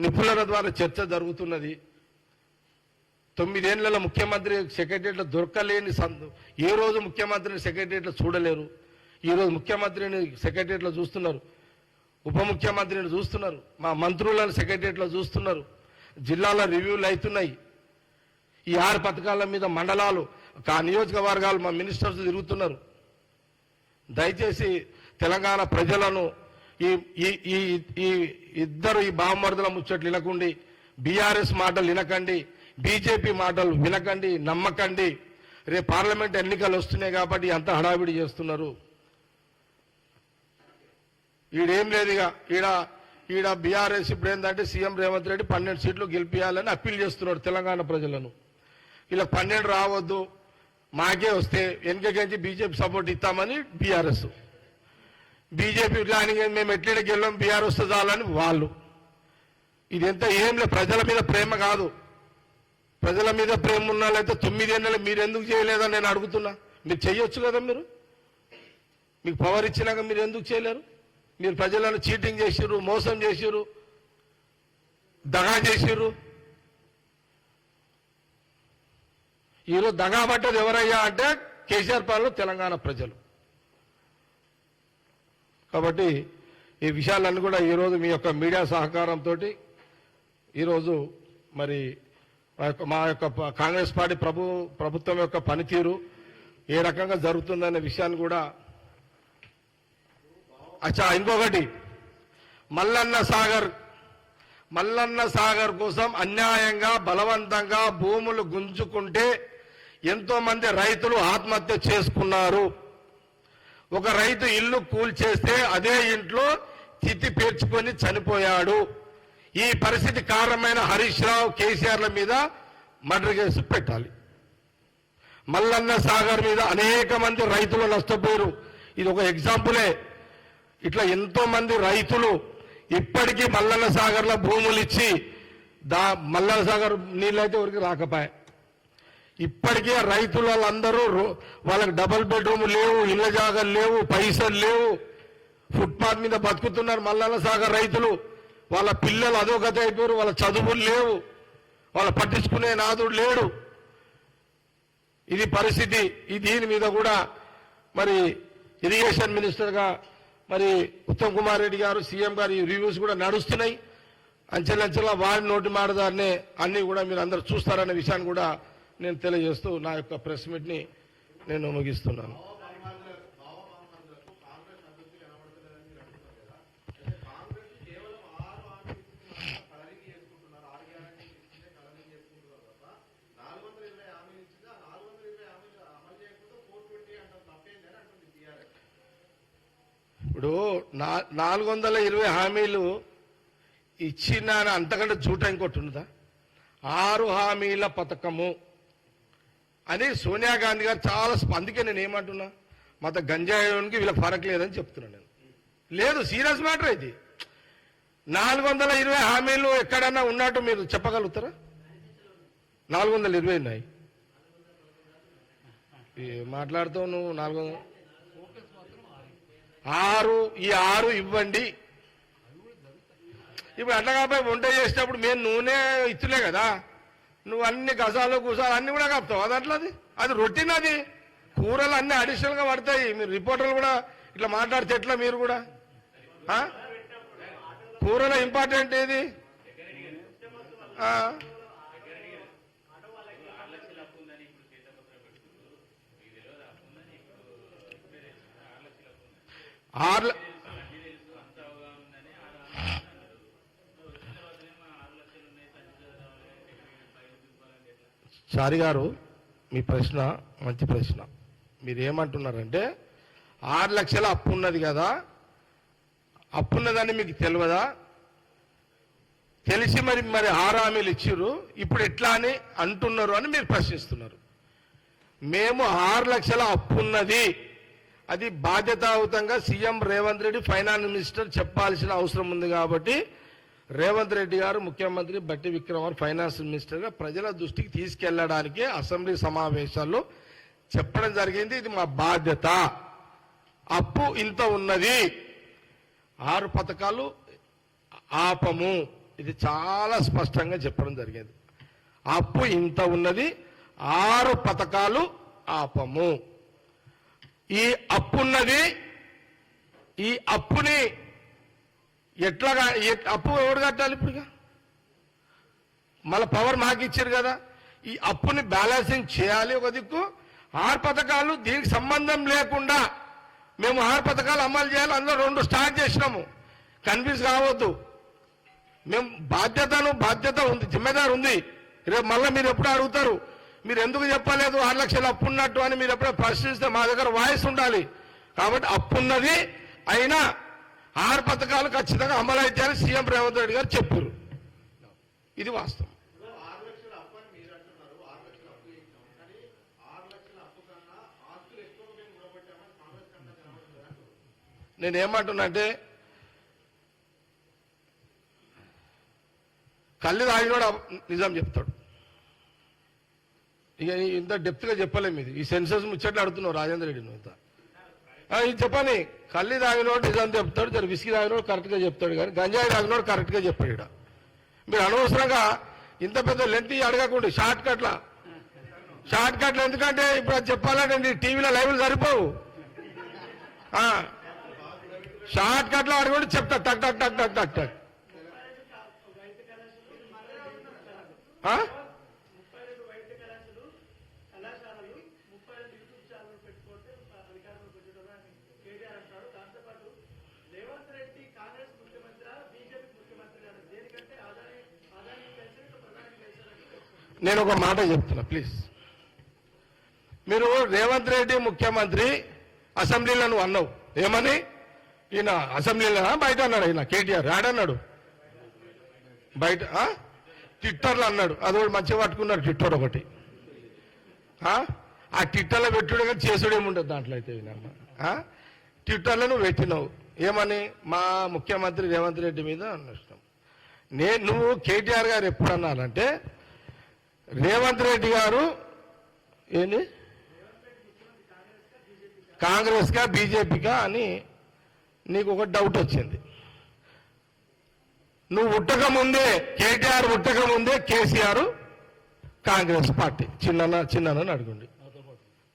నిపుణుల ద్వారా చర్చ జరుగుతున్నది. 9 ఏళ్లలో ముఖ్యమంత్రి సెక్రటరియట్లో దొరకలేని ఏ రోజు ముఖ్యమంత్రిని సెక్రటరియట్లో చూడలేరు. ఈరోజు ముఖ్యమంత్రిని సెక్రటరియట్లో చూస్తున్నారు, ఉప ముఖ్యమంత్రిని చూస్తున్నారు, మా మంత్రులను సెక్రటరియట్లో చూస్తున్నారు, జిల్లాల రివ్యూలు అవుతున్నాయి. ఈ 6 పథకాల మీద మండలాలు, నియోజకవర్గాలు మా మినిస్టర్స్ తిరుగుతున్నారు. దయచేసి తెలంగాణ ప్రజలను ఈ ఇద్దరు బామర్దుల ముచ్చట్లు వినకండి, బీఆర్ఎస్ మాటలు వినకండి, బీజేపీ మాటలు వినకండి, నమ్మకండి. రేపు పార్లమెంట్ ఎన్నికలు వస్తున్నాయి కాబట్టి అంత హడావిడి చేస్తున్నారు. ఈడేం లేదు, ఇక ఈడ బీఆర్ఎస్ ఇప్పుడు ఏంటంటే సీఎం రేవంత్ రెడ్డి 12 సీట్లు గెలిపించాలని అప్పీల్ చేస్తున్నాడు తెలంగాణ ప్రజలను. ఇలా 12 రావద్దు, మాకే వస్తే వెనకకించి బీజేపీ సపోర్ట్ ఇస్తామని బీఆర్ఎస్, బీజేపీ ప్లానింగ్ మేము ఎట్లా గెలవం బీఆర్ వస్తే చాలని వాళ్ళు. ఇదంతా ఏం లేదు, ప్రజల మీద ప్రేమ కాదు. ప్రజల మీద ప్రేమ ఉన్న వాళ్ళైతే 9 ఏళ్ళు మీరు ఎందుకు చేయలేదని నేను అడుగుతున్నా. మీరు చేయొచ్చు కదా, మీకు పవర్ ఇచ్చినాక మీరు ఎందుకు చేయలేరు? మీరు ప్రజలను చీటింగ్ చేసిర్రు, మోసం చేసిర్రు, దగా చేసిర్రు. ఈరోజు దగాబట్టది ఎవరయ్యా అంటే కేసీఆర్ పాలన తెలంగాణ ప్రజలు. కాబట్టి ఈ విషయాలన్నీ కూడా ఈరోజు మీ యొక్క మీడియా సహకారంతో ఈరోజు మరి మా యొక్క కాంగ్రెస్ పార్టీ ప్రభుత్వం యొక్క పనితీరు ఏ రకంగా జరుగుతుందనే విషయాన్ని కూడా. అచ్చా, ఇంకొకటి మల్లన్న సాగర్ కోసం అన్యాయంగా బలవంతంగా భూములు గుంజుకుంటే ఎంతో మంది రైతులు ఆత్మహత్య చేసుకున్నారు. ఒక రైతు ఇల్లు కూల్చేస్తే అదే ఇంట్లో చితి పేర్చుకొని చనిపోయాడు. ఈ పరిస్థితి కారణమైన హరీష్ రావు కేసీఆర్ల మీద మర్డర్ కేసు పెట్టాలి. మల్లన్న సాగర్ మీద అనేక మంది రైతులు నష్టపోయారు. ఇది ఒక ఎగ్జాంపులే. ఇట్లా ఎంతో మంది రైతులు ఇప్పటికీ మల్లన్న సాగర్లో భూములు ఇచ్చి మల్లన్న సాగర్ నీళ్ళైతే ఎవరికి రాకపోయా. ఇప్పటికే రైతులు వాళ్ళందరూ వాళ్ళకి డబుల్ బెడ్రూమ్ లేవు, ఇళ్ల జాగాలు లేవు, పైసలు లేవు, ఫుట్పాత్ మీద బతుకుతున్నారు మల్లన్న సాగర్ రైతులు. వాళ్ళ పిల్లలు అధోగతి అయిపోయారు, వాళ్ళ చదువులు లేవు, వాళ్ళ పట్టించుకునే నాదుడు లేడు. ఇది పరిస్థితి. దీని మీద కూడా మరి ఇరిగేషన్ మినిస్టర్గా మరి ఉత్తమ్ కుమార్ రెడ్డి గారు సీఎం గారు ఈ రివ్యూస్ కూడా నడుస్తున్నాయి. అంచెలంచెలా వారి నోటి మాటదారినే అన్ని కూడా మీరు అందరూ చూస్తారనే విషయాన్ని కూడా నేను తెలియజేస్తూ నా యొక్క ప్రెస్ మీట్ని నేను ముగిస్తున్నాను. ఇప్పుడు 420 హామీలు ఇచ్చిన అంతకంటే చూట ఇంకోటి ఉన్నదా? 6 హామీల పథకము అని సోనియా గాంధీ గారు చాలా అందుకే నేను ఏమంటున్నా, మత గంజాయికి వీళ్ళకి ఫరక్ లేదని చెప్తున్నాను నేను. లేదు, సీరియస్ మ్యాటర్ ఇది. 420 హామీలు ఎక్కడన్నా ఉన్నట్టు మీరు చెప్పగలుగుతారా? 420 ఉన్నాయి. మాట్లాడుతావు నువ్వు. 6 ఇవ్వండి. ఇప్పుడు అట్లా కాబట్టి వంట చేసేటప్పుడు మేము నూనె ఇచ్చులే కదా, నువ్వు అన్ని గజాలు గుజాలు అన్ని కూడా కప్తావు. అది అట్లది, అది రొటీన్. అది కూరలు అన్ని అడిషనల్ గా పడతాయి. మీరు రిపోర్టర్లు కూడా ఇట్లా మాట్లాడితే ఎట్లా? మీరు కూడా కూరలో ఇంపార్టెంట్ ఏది? చారి గారు, మీ ప్రశ్న మంచి ప్రశ్న. మీరు ఏమంటున్నారంటే 6 లక్షల అప్పు ఉన్నది కదా, అప్పున్నదని మీకు తెలియదా? తెలిసి మరి 6 హామీలు ఇచ్చిర్రు, ఇప్పుడు ఎట్లా అని అంటున్నారు అని మీరు ప్రశ్నిస్తున్నారు. మేము 6 లక్షల అప్పున్నది, అది బాధ్యతాయుతంగా CM Revanth Reddy finance minister చెప్పాల్సిన అవసరం ఉంది. కాబట్టి రేవంత్ రెడ్డి గారు ముఖ్యమంత్రి, బట్టి విక్రమార్క ఫైనాన్స్ మినిస్టర్గా ప్రజల దృష్టికి తీసుకెళ్లడానికి అసెంబ్లీ సమావేశాల్లో చెప్పడం జరిగింది. ఇది మా బాధ్యత. అప్పు ఇంత ఉన్నది, 6 పథకాలు ఆపము, ఇది చాలా స్పష్టంగా చెప్పడం జరిగింది. అప్పు ఇంత ఉన్నది, 6 పథకాలు ఆపము. ఈ అప్పున్నది, ఈ అప్పుని ఎట్లాగా అప్పు ఎవరు కట్టాలి? ఇప్పుడు మళ్ళీ పవర్ మాకు ఇచ్చారు కదా, ఈ అప్పుని బ్యాలెన్సింగ్ చేయాలి. ఒక దిక్కు 6 పథకాలు దీనికి సంబంధం లేకుండా మేము 6 పథకాలు అమలు చేయాలి. అందులో 2 స్టార్ట్ చేసినాము. కన్ఫ్యూజ్ కావద్దు. మేము బాధ్యత ఉంది, జిమ్మేదారు ఉంది. రేపు మళ్ళీ మీరు ఎప్పుడు అడుగుతారు, మీరు ఎందుకు చెప్పలేదు 6 లక్షలు అప్పు ఉన్నట్టు అని మీరు ఎప్పుడో ప్రశ్నిస్తే మా దగ్గర వాయిస్ ఉండాలి. కాబట్టి అప్పున్నది, అయినా 6 పథకాలు ఖచ్చితంగా అమలు అవుతాయని సీఎం రేవంత్ రెడ్డి గారు చెప్పారు. ఇది వాస్తవం. నేనేమంటున్నా అంటే, కళ్ళు తాగినోడు నిజం చెప్తాడు. ఇక ఇంత డెప్త్గా చెప్పలేము. ఇది ఈ సెన్సస్ ముచ్చట్లు అడుగుతున్నావు రాజేంద్ర రెడ్డి. నువ్వు ఇంత ఇది చెప్పని, కళ్ళు తాగినోడు నిజం చెప్తాడు, జర విసిగి తాగినోడు కరెక్ట్గా చెప్తాడు, కానీ గంజాయి తాగినోడు కరెక్ట్గా చెప్పాడు. ఇక్కడ మీరు అనవసరంగా ఇంత పెద్ద లెంత్ అడగకుండా షార్ట్ కట్లా షార్ట్ కట్లు ఎందుకంటే ఇప్పుడు అది చెప్పాలంటే టీవీలో లైవ్లు సరిపోవు. షార్ట్ కట్లో అడుగుంటే చెప్తా టక్ టక్ టక్ టక్ టక్ టక్. నేను ఒక మాట చెప్తున్నా ప్లీజ్. మీరు రేవంత్ రెడ్డి ముఖ్యమంత్రి అసెంబ్లీలో నువ్వు అన్నావు ఏమని? ఈయన అసెంబ్లీలో బయట అన్నాడు, ఈయన కేటీఆర్ ఆడన్నాడు బయట ట్విట్టర్లో అన్నాడు. అది కూడా మంచిగా పట్టుకున్నాడు ట్విట్టర్ ఒకటి. ఆ ట్విట్టర్లో పెట్టుడు కానీ చేసుడు ఏముండదు దాంట్లో. అయితే ట్విట్టర్లో నువ్వు పెట్టినావు ఏమని? మా ముఖ్యమంత్రి రేవంత్ రెడ్డి మీద అన్నష్టం. నువ్వు కేటీఆర్ గారు ఎప్పుడు అన్నారంటే రేవంత్ రెడ్డి గారు ఏంటి కాంగ్రెస్గా బీజేపీగా అని నీకు ఒక డౌట్ వచ్చింది. నువ్వు ఉట్టక ముందే కేటీఆర్ ఉట్టక ముందే కేసీఆర్ కాంగ్రెస్ పార్టీ చిన్న అడుగుండి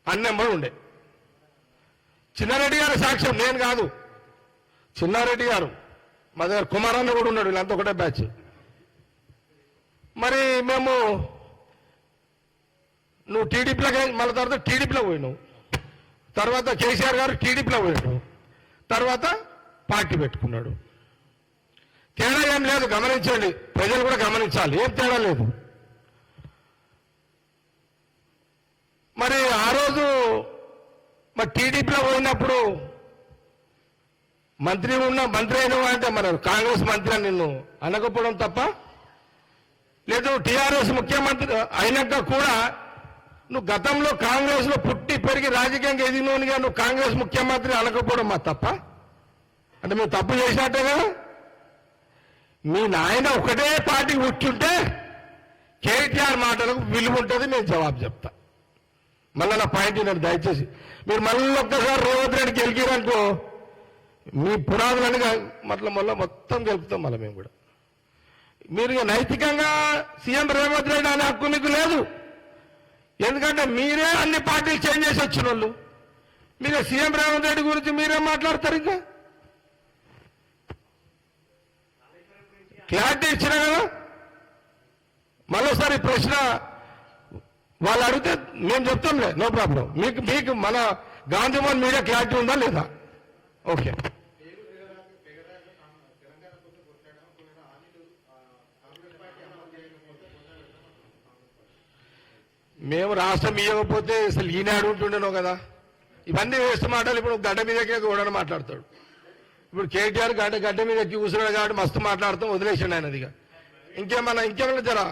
అన్నెంబడి ఉండే. చిన్నారెడ్డి గారి సాక్ష్యం నేను కాదు, చిన్నారెడ్డి గారు మా దగ్గర కుమారన్న కూడా ఉన్నాడు, వీళ్ళంతా ఒకటే బ్యాచ్. మరి మేము నువ్వు టీడీపీలోకి మళ్ళీ తర్వాత టీడీపీలో పోయినావు, తర్వాత కేసీఆర్ గారు టీడీపీలో పోయాడు, తర్వాత పార్టీ పెట్టుకున్నాడు. తేడా ఏం లేదు, గమనించండి, ప్రజలు కూడా గమనించాలి, ఏం తేడా లేదు. మరి ఆ రోజు మరి టీడీపీలో పోయినప్పుడు మంత్రి అయినవా అంటే మన కాంగ్రెస్ మంత్రి అని నిన్ను అనకపోవడం తప్ప, లేదు టీఆర్ఎస్ ముఖ్యమంత్రి అయినాక కూడా నువ్వు గతంలో కాంగ్రెస్ లో పుట్టి పెరిగి రాజకీయంగా ఎదిగినోనిగా నువ్వు కాంగ్రెస్ ముఖ్యమంత్రి అనకపోవడం మా తప్ప? అంటే మేము తప్పు చేసినట్టే కదా. మీ నాయన ఒకటే పార్టీకి పుట్టుంటే కేటీఆర్ మాటలకు విలువ ఉంటుంది, నేను జవాబు చెప్తా. మళ్ళీ నా పాయింట్ నేను దయచేసి మీరు మళ్ళీ ఒక్కసారి రేవంత్ రెడ్డికి గెలికిరనుకో మీ పునాదులని మళ్ళీ మొత్తం గెలుపుతాం మళ్ళీ మేము కూడా. మీరు నైతికంగా సీఎం రేవంత్ రెడ్డి అనే హక్కు మీకు లేదు, ఎందుకంటే మీరే అన్ని పార్టీలు చేంజ్ చేసి వచ్చిన వాళ్ళు. మీరే సీఎం రేవంత్ రెడ్డి గురించి మీరే మాట్లాడతారు. ఇంకా క్లారిటీ ఇచ్చినా కదా. మరోసారి ప్రశ్న వాళ్ళు అడిగితే మేము చెప్తాంలే, నో ప్రాబ్లం. మీకు మన గాంధీమోహన్ మీడియా క్లారిటీ ఉందా లేదా? ఓకే. మేము రాష్ట్రం ఇవ్వకపోతే అసలు ఈయన అడుగుతుండేనో కదా. ఇవన్నీ వేస్ట్ మాటలు. ఇప్పుడు గడ్డ మీదకే కూడా మాట్లాడతాడు. ఇప్పుడు కేటీఆర్ గడ్డ మీద ఎక్కి కూర్చున్నాడు కాబట్టి మస్తు మాట్లాడతాం, వదిలేసాడు ఆయనదిగా. ఇంకేమన్నా జరా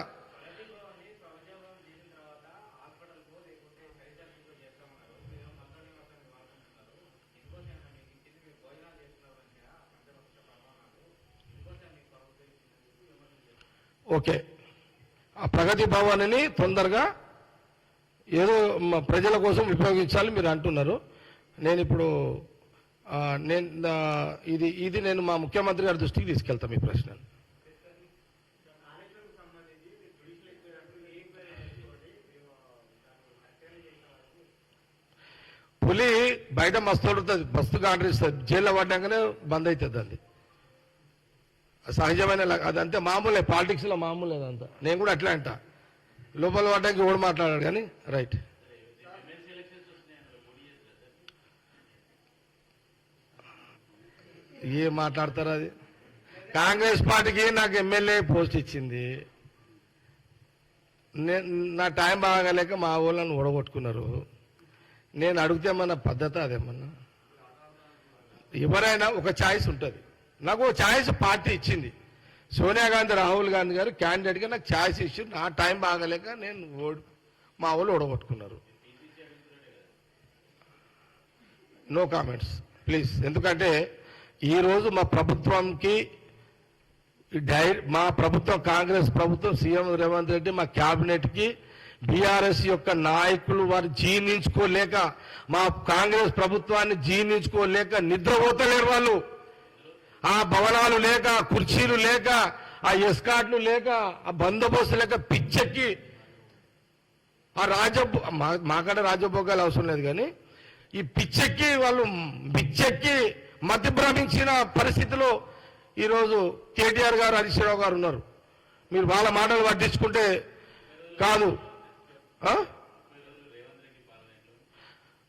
ఓకే. ఆ ప్రగతి భవన్ని తొందరగా ఏదో ప్రజల కోసం ఉపయోగించాలి మీరు అంటున్నారు. నేను ఇప్పుడు ఇది నేను మా ముఖ్యమంత్రి గారి దృష్టికి తీసుకెళ్తాను ఈ ప్రశ్నను. పులి బయట మస్తు ఉంటుంది, మస్తు కాంట్రిస్తుంది, జైల్లో పడ్డాకనే బంద్ అవుతుంది. అది సహజమైన అదంతే, మామూలే, పాలిటిక్స్లో మామూలే అదంతా. నేను కూడా అట్లా అంట, లోపల పడ్డానికి కూడా మాట్లాడాడు కానీ రైట్. ఏం మాట్లాడతారు? అది కాంగ్రెస్ పార్టీకి నాకు ఎమ్మెల్యే పోస్ట్ ఇచ్చింది, నా టైం బాగాలేక మా వాళ్ళని ఓడగొట్టుకున్నారు. నేను అడిగితే ఏమన్నా పద్ధతి? అదేమన్నా ఎవరైనా ఒక ఛాయిస్ ఉంటుంది. నాకు ఒక ఛాయిస్ పార్టీ ఇచ్చింది, సోనియా గాంధీ రాహుల్ గాంధీ గారు క్యాండిడేట్గా నాకు ఛాయిస్ ఇచ్చి నా టైం బాగాలేక నేను మా వాళ్ళు ఓడగొట్టుకున్నారు. No comments please. ఎందుకంటే ఈరోజు మా ప్రభుత్వంకి మా ప్రభుత్వం, కాంగ్రెస్ ప్రభుత్వం, సీఎం రేవంత్ రెడ్డి, మా క్యాబినెట్కి బీఆర్ఎస్ యొక్క నాయకులు వారు జీర్ణించుకోలేక, మా కాంగ్రెస్ ప్రభుత్వాన్ని జీర్ణించుకోలేక నిద్రపోతలేరు వాళ్ళు. ఆ భవనాలు లేక, ఆ కుర్చీలు లేక, ఆ ఎస్కాట్లు లేక, ఆ బందోబస్తు లేక పిచ్చెక్కి ఆ మాకాడ రాజభోగాలు అవసరం లేదు, కానీ ఈ పిచ్చెక్కి వాళ్ళు పిచ్చెక్కి మతి భ్రమించిన పరిస్థితిలో ఈరోజు కేటీఆర్ గారు, హరీష్ రావు గారు ఉన్నారు. మీరు వాళ్ళ మాటలు పట్టించుకుంటే కాదు.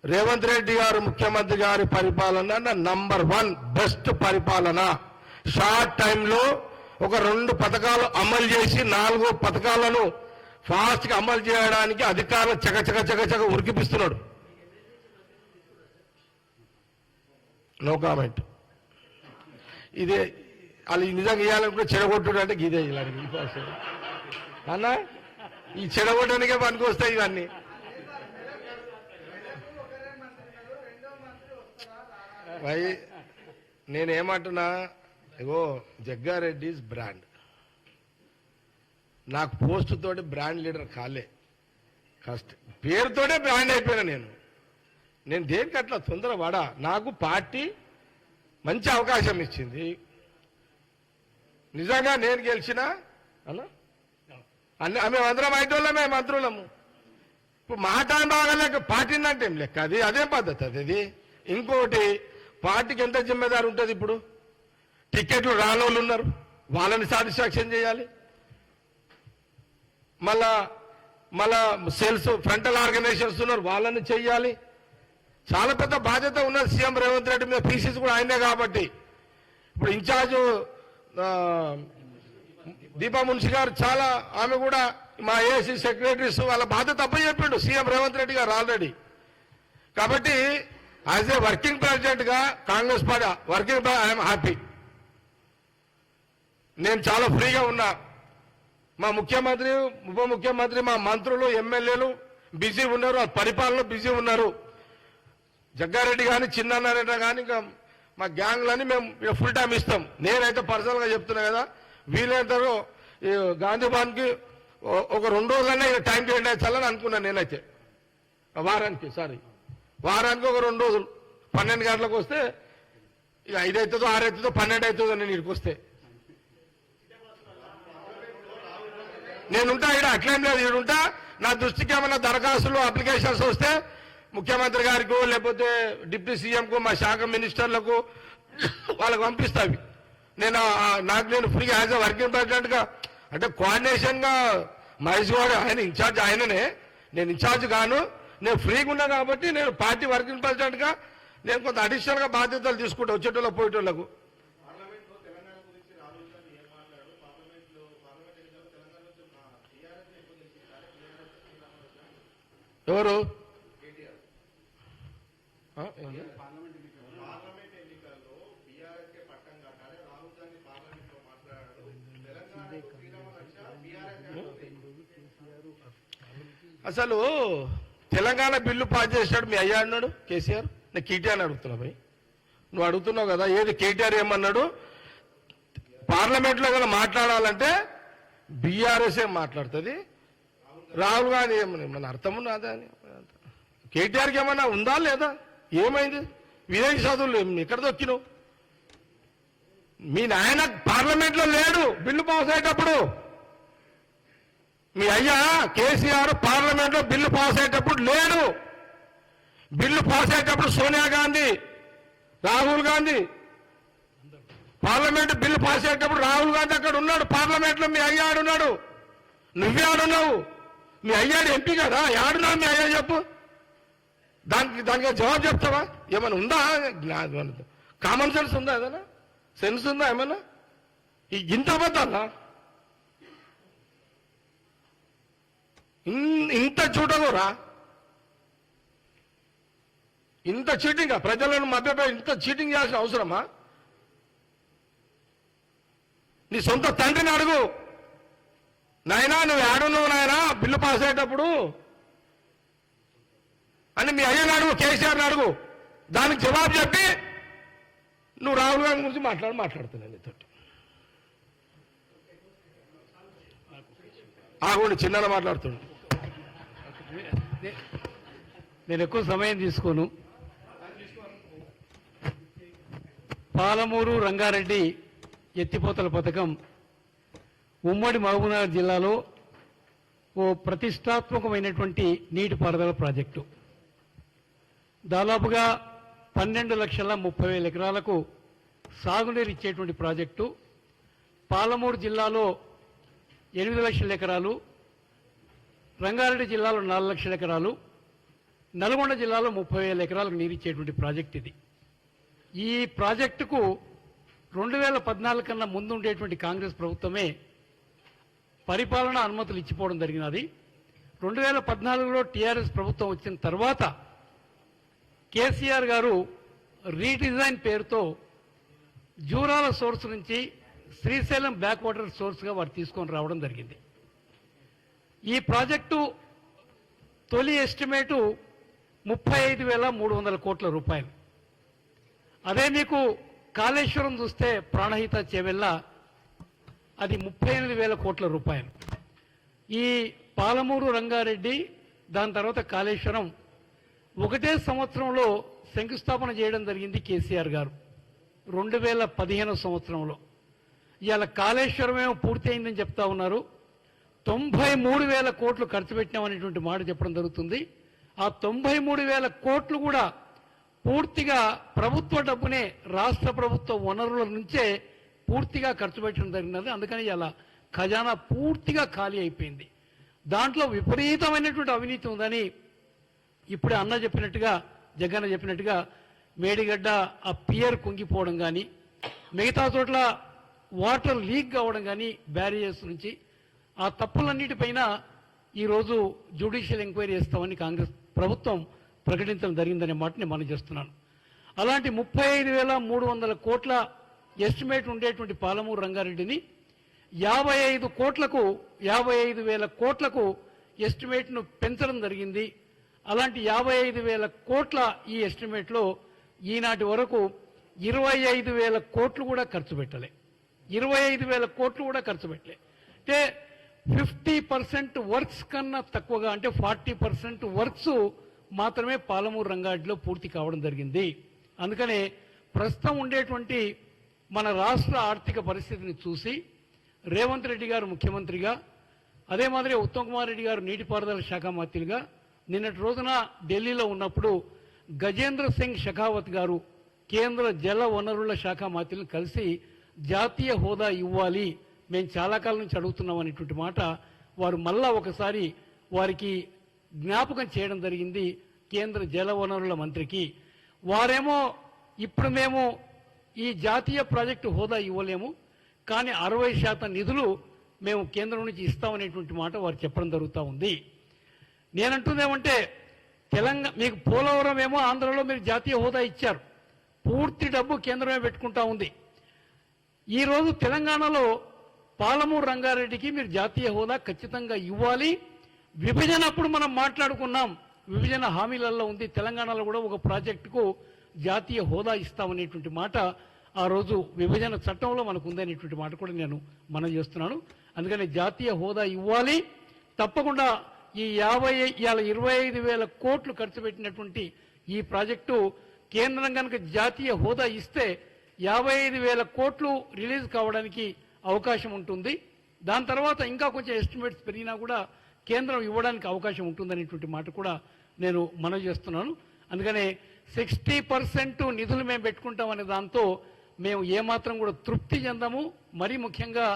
రేవంత్ రెడ్డి గారు ముఖ్యమంత్రి గారి పరిపాలన నంబర్ 1 బెస్ట్ పరిపాలన. షార్ట్ టైంలో ఒక 2 పథకాలు అమలు చేసి 4 పథకాలను ఫాస్ట్గా అమలు చేయడానికి అధికారులు చకచక ఉరికిపిస్తున్నాడు. No comment. ఇదే వాళ్ళు నిజంగా ఇవ్వాలనుకుంటే చెడగొట్టుడు అంటే గీదే ఇలాంటి అన్న ఈ చెడగొట్టడానికే పనికి వస్తాయి ఇవన్నీ. నేనేమంటున్నా, ఇగో జగ్గారెడ్డిస్ బ్రాండ్. నాకు పోస్ట్ తోటి బ్రాండ్ లీడర్ కాలే, పేరుతోటే బ్రాండ్ అయిపోయినా. నేను దేనికి అట్లా తొందరపడా. నాకు పార్టీ మంచి అవకాశం ఇచ్చింది. నిజంగా నేను గెలిచినా అన్న మేమందరం ఐటోళ్ళమే, మంత్రులము. ఇప్పుడు మాట బాగాలేక పార్టీని అంటే ఏం లెక్క? అదేం పద్ధతి అది. ఇంకోటి, పార్టీకి ఎంత జిమ్మేదారు ఉంటుంది? ఇప్పుడు టికెట్లు రానోళ్ళు ఉన్నారు, వాళ్ళని సాటిస్ఫాక్షన్ చేయాలి. మళ్ళా సెల్స్ ఫ్రంటల్ ఆర్గనైజేషన్స్ ఉన్నారు, వాళ్ళని చెయ్యాలి. చాలా పెద్ద బాధ్యత ఉన్నది సీఎం రేవంత్ రెడ్డి మీద. పీసీసీ కూడా ఆయనే కాబట్టి ఇప్పుడు ఇన్ఛార్జ్ దీపా మున్షి గారు చాలా, ఆమె కూడా మా ఏసీ సెక్రటరీస్ వాళ్ళ బాధ్యత అప్పచెప్పిండు సీఎం రేవంత్ రెడ్డి గారు ఆల్రెడీ. కాబట్టి యాజ్ ఏ వర్కింగ్ ప్రెసిడెంట్ గా Congress party working I'm happy. నేను చాలా ఫ్రీగా ఉన్నా. మా ముఖ్యమంత్రి, ఉప ముఖ్యమంత్రి, మా మంత్రులు, ఎమ్మెల్యేలు బిజీ ఉన్నారు, పరిపాలన బిజీ ఉన్నారు. జగ్గారెడ్డి కానీ, చిన్నారెడ్డి కానీ, ఇంకా మా గ్యాంగ్లని మేము ఫుల్ టైం ఇస్తాం. నేనైతే పర్సనల్గా చెప్తున్నా కదా, వీలైతారో గాంధీ భవన్కి ఒక 2 రోజులనే టైం కేటాయించాలని అనుకున్నాను నేనైతే. వారానికి ఒక 2 రోజులు 12 గంటలకు వస్తే ఇక 5 అవుతుందో 6 అవుతుందో 12 అవుతుందో నేను ఇక్కడికి వస్తే. నేనుంటా ఇక్కడ, అట్లేం లేదు. ఈడుంటా. నా దృష్టికి ఏమైనా దరఖాస్తులు, అప్లికేషన్స్ వస్తే ముఖ్యమంత్రి గారికి లేకపోతే డిప్యూటీ సీఎంకు, మా శాఖ మినిస్టర్లకు వాళ్ళకు పంపిస్తావి. నేను ఫ్రీగా యాజ్ ఎ వర్కింగ్ ప్రెసిడెంట్ గా, అంటే కోఆర్డినేషన్ గా మహేష్ గౌడ్ ఆయన ఇన్ఛార్జ్, ఆయననే. నేను ఇన్ఛార్జ్ గాను. నేను ఫ్రీగా ఉన్నా కాబట్టి నేను పార్టీ వర్కింగ్ ప్రెసిడెంట్ గా నేను కొంత అడిషనల్ గా బాధ్యతలు తీసుకుంటా వచ్చేటోళ్ళకు పోయేటోళ్లకు. ఎవరు? అసలు తెలంగాణ బిల్లు పాస్ చేశాడు మీ అయ్యా అన్నాడు కేసీఆర్. నేను కేటీఆర్ అడుగుతున్నా భయ్, నువ్వు అడుగుతున్నావు కదా, ఏది కేటీఆర్ ఏమన్నాడు? పార్లమెంట్లో ఏదైనా మాట్లాడాలంటే బీఆర్ఎస్ ఏం మాట్లాడుతుంది, రాహుల్ గాంధీ ఏమన్నా అర్థం ఉన్నదా అని. కేటీఆర్కి ఏమన్నా ఉందా లేదా? ఏమైంది? విదేశీ చదువులు ఎక్కడ దొక్కినావు? మీ నాయన పార్లమెంట్లో లేడు బిల్లు పాస్ అయ్యేటప్పుడు. మీ అయ్యా కేసీఆర్ పార్లమెంట్లో బిల్లు పాస్ అయ్యేటప్పుడు లేడు. బిల్లు పాస్ అయ్యేటప్పుడు Sonia Gandhi, Rahul Gandhi, parliament bill pass అయ్యేటప్పుడు రాహుల్ గాంధీ అక్కడ ఉన్నాడు పార్లమెంట్లో. మీ అయ్యా ఆడున్నాడు, నువ్వే ఆడున్నావు. మీ అయ్యాడు ఎంపీ కదా, ఆడున్నావు మీ అయ్యా చెప్పు. దానికి జవాబు చెప్తావా? ఏమైనా ఉందా? కామన్ సెన్స్ ఉందా? ఏదైనా సెన్స్ ఉందా ఏమన్నా? ఇంత అబద్ధాలా? ఇంత చూడగోరా, ఇంత చీటింగా ప్రజలను మభ్యపెట్టి ఇంత చీటింగ్ చేయాల్సిన అవసరమా? నీ సొంత తండ్రిని అడుగు, నాయనా నువ్వు ఏడున్నావు నాయనా బిల్లు పాస్ అయ్యేటప్పుడు అని మీ అయ్యని అడుగు, కేసీఆర్ని అడుగు. దానికి జవాబు చెప్పి నువ్వు రాహుల్ గాంధీ గురించి మాట్లాడుతున్నాను నీతో. ఆగుండి, చిన్న మాట్లాడుతున్నాడు. నేను ఎక్కువ సమయం తీసుకోను. పాలమూరు రంగారెడ్డి ఎత్తిపోతల పథకం ఉమ్మడి మహబూబ్నగర్ జిల్లాలో ఓ ప్రతిష్టాత్మకమైనటువంటి నీటిపారుదల ప్రాజెక్టు. దాదాపుగా 12,30,000 ఎకరాలకు సాగునీరు ఇచ్చేటువంటి ప్రాజెక్టు. పాలమూరు జిల్లాలో 8 లక్షల ఎకరాలు, రంగారెడ్డి జిల్లాలో 4 లక్షల ఎకరాలు, నల్గొండ జిల్లాలో 30,000 ఎకరాలకు నీరిచ్చేటువంటి ప్రాజెక్ట్ ఇది. ఈ ప్రాజెక్టుకు 2014 కన్నా ముందు ఉండేటువంటి కాంగ్రెస్ ప్రభుత్వమే పరిపాలనా అనుమతులు ఇచ్చిపోవడం జరిగినది. 2014లో టీఆర్ఎస్ ప్రభుత్వం వచ్చిన తర్వాత కేసీఆర్ గారు రీడిజైన్ పేరుతో జూరాల సోర్స్ నుంచి శ్రీశైలం బ్యాక్ వాటర్ సోర్స్గా వారు తీసుకొని రావడం జరిగింది. ఈ ప్రాజెక్టు తొలి ఎస్టిమేటు 35,300 కోట్ల రూపాయలు. అదే మీకు కాళేశ్వరం చూస్తే ప్రాణహిత చేవెళ్ళ అది 38,000 కోట్ల రూపాయలు. ఈ పాలమూరు రంగారెడ్డి దాని తర్వాత కాళేశ్వరం ఒకటే సంవత్సరంలో శంకుస్థాపన చేయడం జరిగింది కేసీఆర్ గారు 2015 సంవత్సరంలో. ఇవాళ కాళేశ్వరం ఏమో పూర్తి అయిందని చెప్తా ఉన్నారు. 93,000 కోట్లు ఖర్చు పెట్టినామనేటువంటి మాట చెప్పడం జరుగుతుంది. ఆ 93,000 కోట్లు కూడా పూర్తిగా ప్రభుత్వ డబ్బునే రాష్ట్ర ప్రభుత్వ వనరుల నుంచే పూర్తిగా ఖర్చు పెట్టడం జరిగినది. అందుకని ఇలా ఖజానా పూర్తిగా ఖాళీ అయిపోయింది. దాంట్లో విపరీతమైనటువంటి అవినీతి ఉందని ఇప్పుడే అన్న చెప్పినట్టుగా, జగన్న చెప్పినట్టుగా మేడిగడ్డ ఆ పియర్ కుంగిపోవడం కానీ, మిగతా చోట్ల వాటర్ లీక్ కావడం కానీ బ్యారియర్స్ నుంచి, ఆ తప్పులన్నిటిపైన ఈరోజు జ్యుడిషియల్ ఎంక్వైరీ చేస్తామని కాంగ్రెస్ ప్రభుత్వం ప్రకటించడం జరిగిందనే మాటని మనం చేస్తున్నాను. అలాంటి 35,300 కోట్ల ఎస్టిమేట్ ఉండేటువంటి పాలమూరు రంగారెడ్డిని 55,000 కోట్లకు ఎస్టిమేట్ను పెంచడం జరిగింది. అలాంటి 55,000 కోట్ల ఈ ఎస్టిమేట్లో ఈనాటి వరకు 25,000 కోట్లు కూడా ఖర్చు పెట్టలే. 25,000 కోట్లు కూడా ఖర్చు పెట్టలే. అంటే 50% వర్క్స్ కన్నా తక్కువగా, అంటే 40% వర్క్స్ మాత్రమే పాలమూరు రంగారెడ్డిలో పూర్తి కావడం జరిగింది. అందుకనే ప్రస్తుతం ఉండేటువంటి మన రాష్ట్ర ఆర్థిక పరిస్థితిని చూసి రేవంత్ రెడ్డి గారు ముఖ్యమంత్రిగా, అదే మాదిరి ఉత్తమ్ కుమార్ రెడ్డి గారు నీటిపారుదల శాఖ మంత్రిగా నిన్నటి రోజున ఢిల్లీలో ఉన్నప్పుడు గజేంద్ర సింగ్ షెకావత్ గారు కేంద్ర జల వనరుల శాఖ మంత్రులను కలిసి జాతీయ హోదా ఇవ్వాలి, మేము చాలా కాలం నుంచి అడుగుతున్నాం అనేటువంటి మాట వారు మళ్ళా ఒకసారి వారికి జ్ఞాపకం చేయడం జరిగింది కేంద్ర జల వనరుల మంత్రికి. వారేమో ఇప్పుడు మేము ఈ జాతీయ ప్రాజెక్టు హోదా ఇవ్వలేము, కానీ 60% నిధులు మేము కేంద్రం నుంచి ఇస్తామనేటువంటి మాట వారు చెప్పడం జరుగుతూ ఉంది. నేనంటుందేమంటే తెలంగాణ మీకు పోలవరం ఏమో ఆంధ్రలో మీరు జాతీయ హోదా ఇచ్చారు, పూర్తి డబ్బు కేంద్రమే పెట్టుకుంటా ఉంది. ఈరోజు తెలంగాణలో పాలమూరు రంగారెడ్డికి మీరు జాతీయ హోదా ఖచ్చితంగా ఇవ్వాలి. విభజన అప్పుడు మనం మాట్లాడుకున్నాం, విభజన హామీలలో ఉంది తెలంగాణలో కూడా ఒక ప్రాజెక్టుకు జాతీయ హోదా ఇస్తామనేటువంటి మాట ఆ రోజు విభజన చట్టంలో మనకు ఉందనేటువంటి మాట కూడా నేను మనం చేస్తున్నాను. అందుకని జాతీయ హోదా ఇవ్వాలి తప్పకుండా. ఈ 25,000 కోట్లు ఖర్చు పెట్టినటువంటి ఈ ప్రాజెక్టు కేంద్రం కనుక జాతీయ హోదా ఇస్తే 55,000 కోట్లు రిలీజ్ కావడానికి అవకాశం ఉంటుంది. దాని తర్వాత ఇంకా కొంచెం ఎస్టిమేట్స్ పెరిగినా కూడా కేంద్రం ఇవ్వడానికి అవకాశం ఉంటుందనేటువంటి మాట కూడా నేను మనవి చేస్తున్నాను. అందుకనే 60% నిధులు మేము పెట్టుకుంటామనే దాంతో మేము ఏమాత్రం కూడా తృప్తి చెందము. మరీ ముఖ్యంగా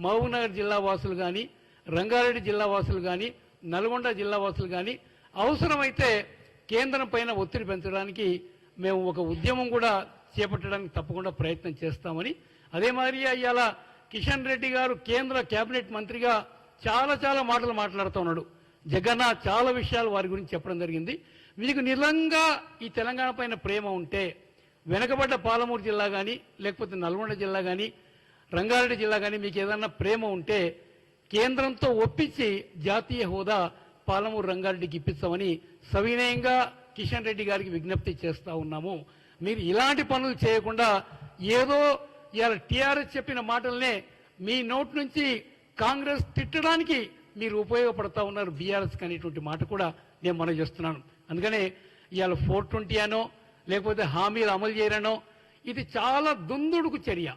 మహబూబ్నగర్ జిల్లా వాసులు కానీ, రంగారెడ్డి జిల్లా వాసులు కానీ, నల్గొండ జిల్లా వాసులు కానీ అవసరమైతే కేంద్రం పైన ఒత్తిడి పెంచడానికి మేము ఒక ఉద్యమం కూడా చేపట్టడానికి తప్పకుండా ప్రయత్నం చేస్తామని, అదే మాదిరి ఇవాళ కిషన్ రెడ్డి గారు కేంద్ర కేబినెట్ మంత్రిగా చాలా మాటలు మాట్లాడుతూ ఉన్నాడు. జగన్న చాలా విషయాలు వారి గురించి చెప్పడం జరిగింది. మీకు నిజంగా ఈ తెలంగాణ పైన ప్రేమ ఉంటే వెనకబడ్డ పాలమూరు జిల్లా కానీ, లేకపోతే నల్గొండ జిల్లా కానీ, రంగారెడ్డి జిల్లా కానీ మీకు ఏదన్నా ప్రేమ ఉంటే కేంద్రంతో ఒప్పించి జాతీయ హోదా పాలమూరు రంగారెడ్డికి ఇప్పిస్తామని సవినయంగా కిషన్ రెడ్డి గారికి విజ్ఞప్తి చేస్తా ఉన్నాము. మీరు ఇలాంటి పనులు చేయకుండా ఏదో ఇవాళ టీఆర్ఎస్ చెప్పిన మాటలనే మీ నోట్ నుంచి కాంగ్రెస్ తిట్టడానికి మీరు ఉపయోగపడతా ఉన్నారు బీఆర్ఎస్ అనేటువంటి మాట కూడా నేను మనం చేస్తున్నాను. అందుకనే ఇవాళ 420 అనో లేకపోతే హామీలు అమలు చేయరనో ఇది చాలా దుందుడుకు చర్య.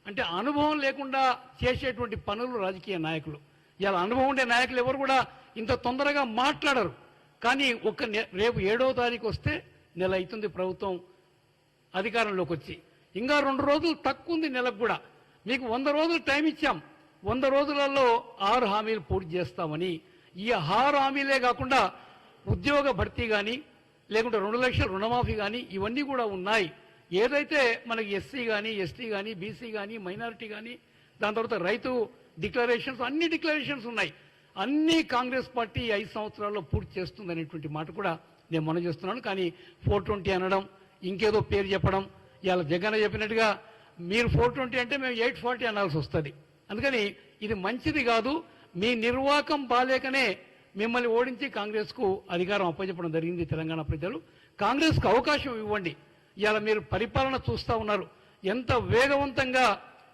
అంటే అనుభవం లేకుండా చేసేటువంటి పనులు రాజకీయ నాయకులు. ఇలా అనుభవం ఉండే నాయకులు ఎవరు కూడా ఇంత తొందరగా మాట్లాడరు. కానీ రేపు 7వ తారీఖు వస్తే నెల అవుతుంది ప్రభుత్వం అధికారంలోకి వచ్చి. ఇంకా 2 రోజులు తక్కువ ఉంది నెలకు కూడా. మీకు 100 రోజులు టైం ఇచ్చాం. 100 రోజులలో 6 హామీలు పూర్తి చేస్తామని. ఈ 6 హామీలే కాకుండా ఉద్యోగ భర్తీ కానీ, లేకుంటే 2 లక్షల రుణమాఫీ కానీ ఇవన్నీ కూడా ఉన్నాయి. ఏదైతే మనకి ఎస్సీ కానీ, ఎస్టీ కానీ, బీసీ కానీ, మైనారిటీ కానీ, దాని తర్వాత రైతు డిక్లరేషన్స్, అన్ని డిక్లరేషన్స్ ఉన్నాయి. అన్ని కాంగ్రెస్ పార్టీ 5 సంవత్సరాల్లో పూర్తి చేస్తుంది అనేటువంటి మాట కూడా నేను మనం చేస్తున్నాను. కానీ 420 అనడం, ఇంకేదో పేరు చెప్పడం, ఇవాళ జగన్ చెప్పినట్టుగా మీరు 420 అంటే మేము 840 అనాల్సి వస్తుంది. అందుకని ఇది మంచిది కాదు. మీ నిర్వాహకం బాలేకనే మిమ్మల్ని ఓడించి కాంగ్రెస్కు అధికారం అప్పచెప్పడం జరిగింది తెలంగాణ ప్రజలు. కాంగ్రెస్కు అవకాశం ఇవ్వండి. ఇవాళ మీరు పరిపాలన చూస్తూ ఉన్నారు. ఎంత వేగవంతంగా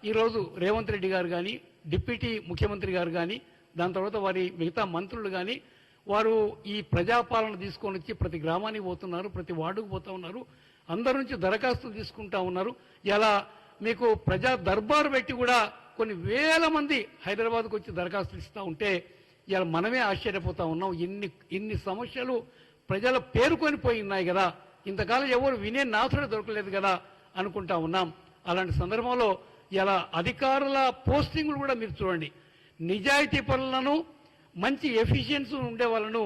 ఈరోజు రేవంత్ రెడ్డి గారు కానీ, డిప్యూటీ ముఖ్యమంత్రి గారు కానీ, దాని తర్వాత వారి మిగతా మంత్రులు కానీ వారు ఈ ప్రజాపాలన తీసుకొని వచ్చి ప్రతి గ్రామానికి పోతున్నారు, ప్రతి వార్డుకు పోతూ ఉన్నారు, అందరి నుంచి దరఖాస్తులు తీసుకుంటా ఉన్నారు. ఇలా మీకు ప్రజా దర్బారు పెట్టి కూడా కొన్ని వేల మంది హైదరాబాద్కు వచ్చి దరఖాస్తులు ఇస్తూ ఉంటే ఇలా మనమే ఆశ్చర్యపోతా ఉన్నాం. ఇన్ని సమస్యలు ప్రజల పేరుకొని పోయి ఉన్నాయి కదా, ఇంతకాలం ఎవరు వినే నాథుడు దొరకలేదు కదా అనుకుంటా ఉన్నాం. అలాంటి సందర్భంలో ఇలా అధికారుల పోస్టింగులు కూడా మీరు చూడండి. నిజాయితీ పనులను, మంచి ఎఫిషియన్సీ ఉండే వాళ్ళను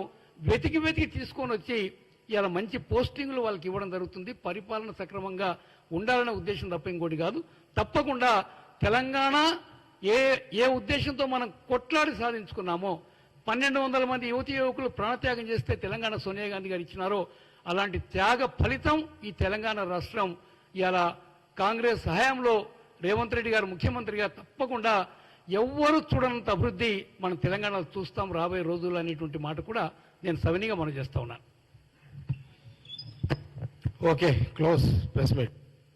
వెతికి తీసుకొని వచ్చి ఇలా మంచి పోస్టింగులు వాళ్ళకి ఇవ్వడం జరుగుతుంది. పరిపాలన సక్రమంగా ఉండాలనే ఉద్దేశం తప్ప ఇంకోటి కాదు. తప్పకుండా తెలంగాణ ఏ ఉద్దేశంతో మనం కొట్లాడి సాధించుకున్నామో, 1200 మంది యువకులు ప్రాణత్యాగం చేస్తే తెలంగాణ సోనియా గాంధీ గారు ఇచ్చినారో అలాంటి త్యాగ ఫలితం ఈ తెలంగాణ రాష్ట్రం ఇలా కాంగ్రెస్ హయాంలో రేవంత్ రెడ్డి గారు ముఖ్యమంత్రిగా తప్పకుండా ఎవ్వరూ చూడనంత అభివృద్ధి మనం తెలంగాణలో చూస్తాం రాబోయే రోజులు అనేటువంటి మాట కూడా నేను సవినీగా మనం చేస్తా ఉన్నాను. Okay, close press meet.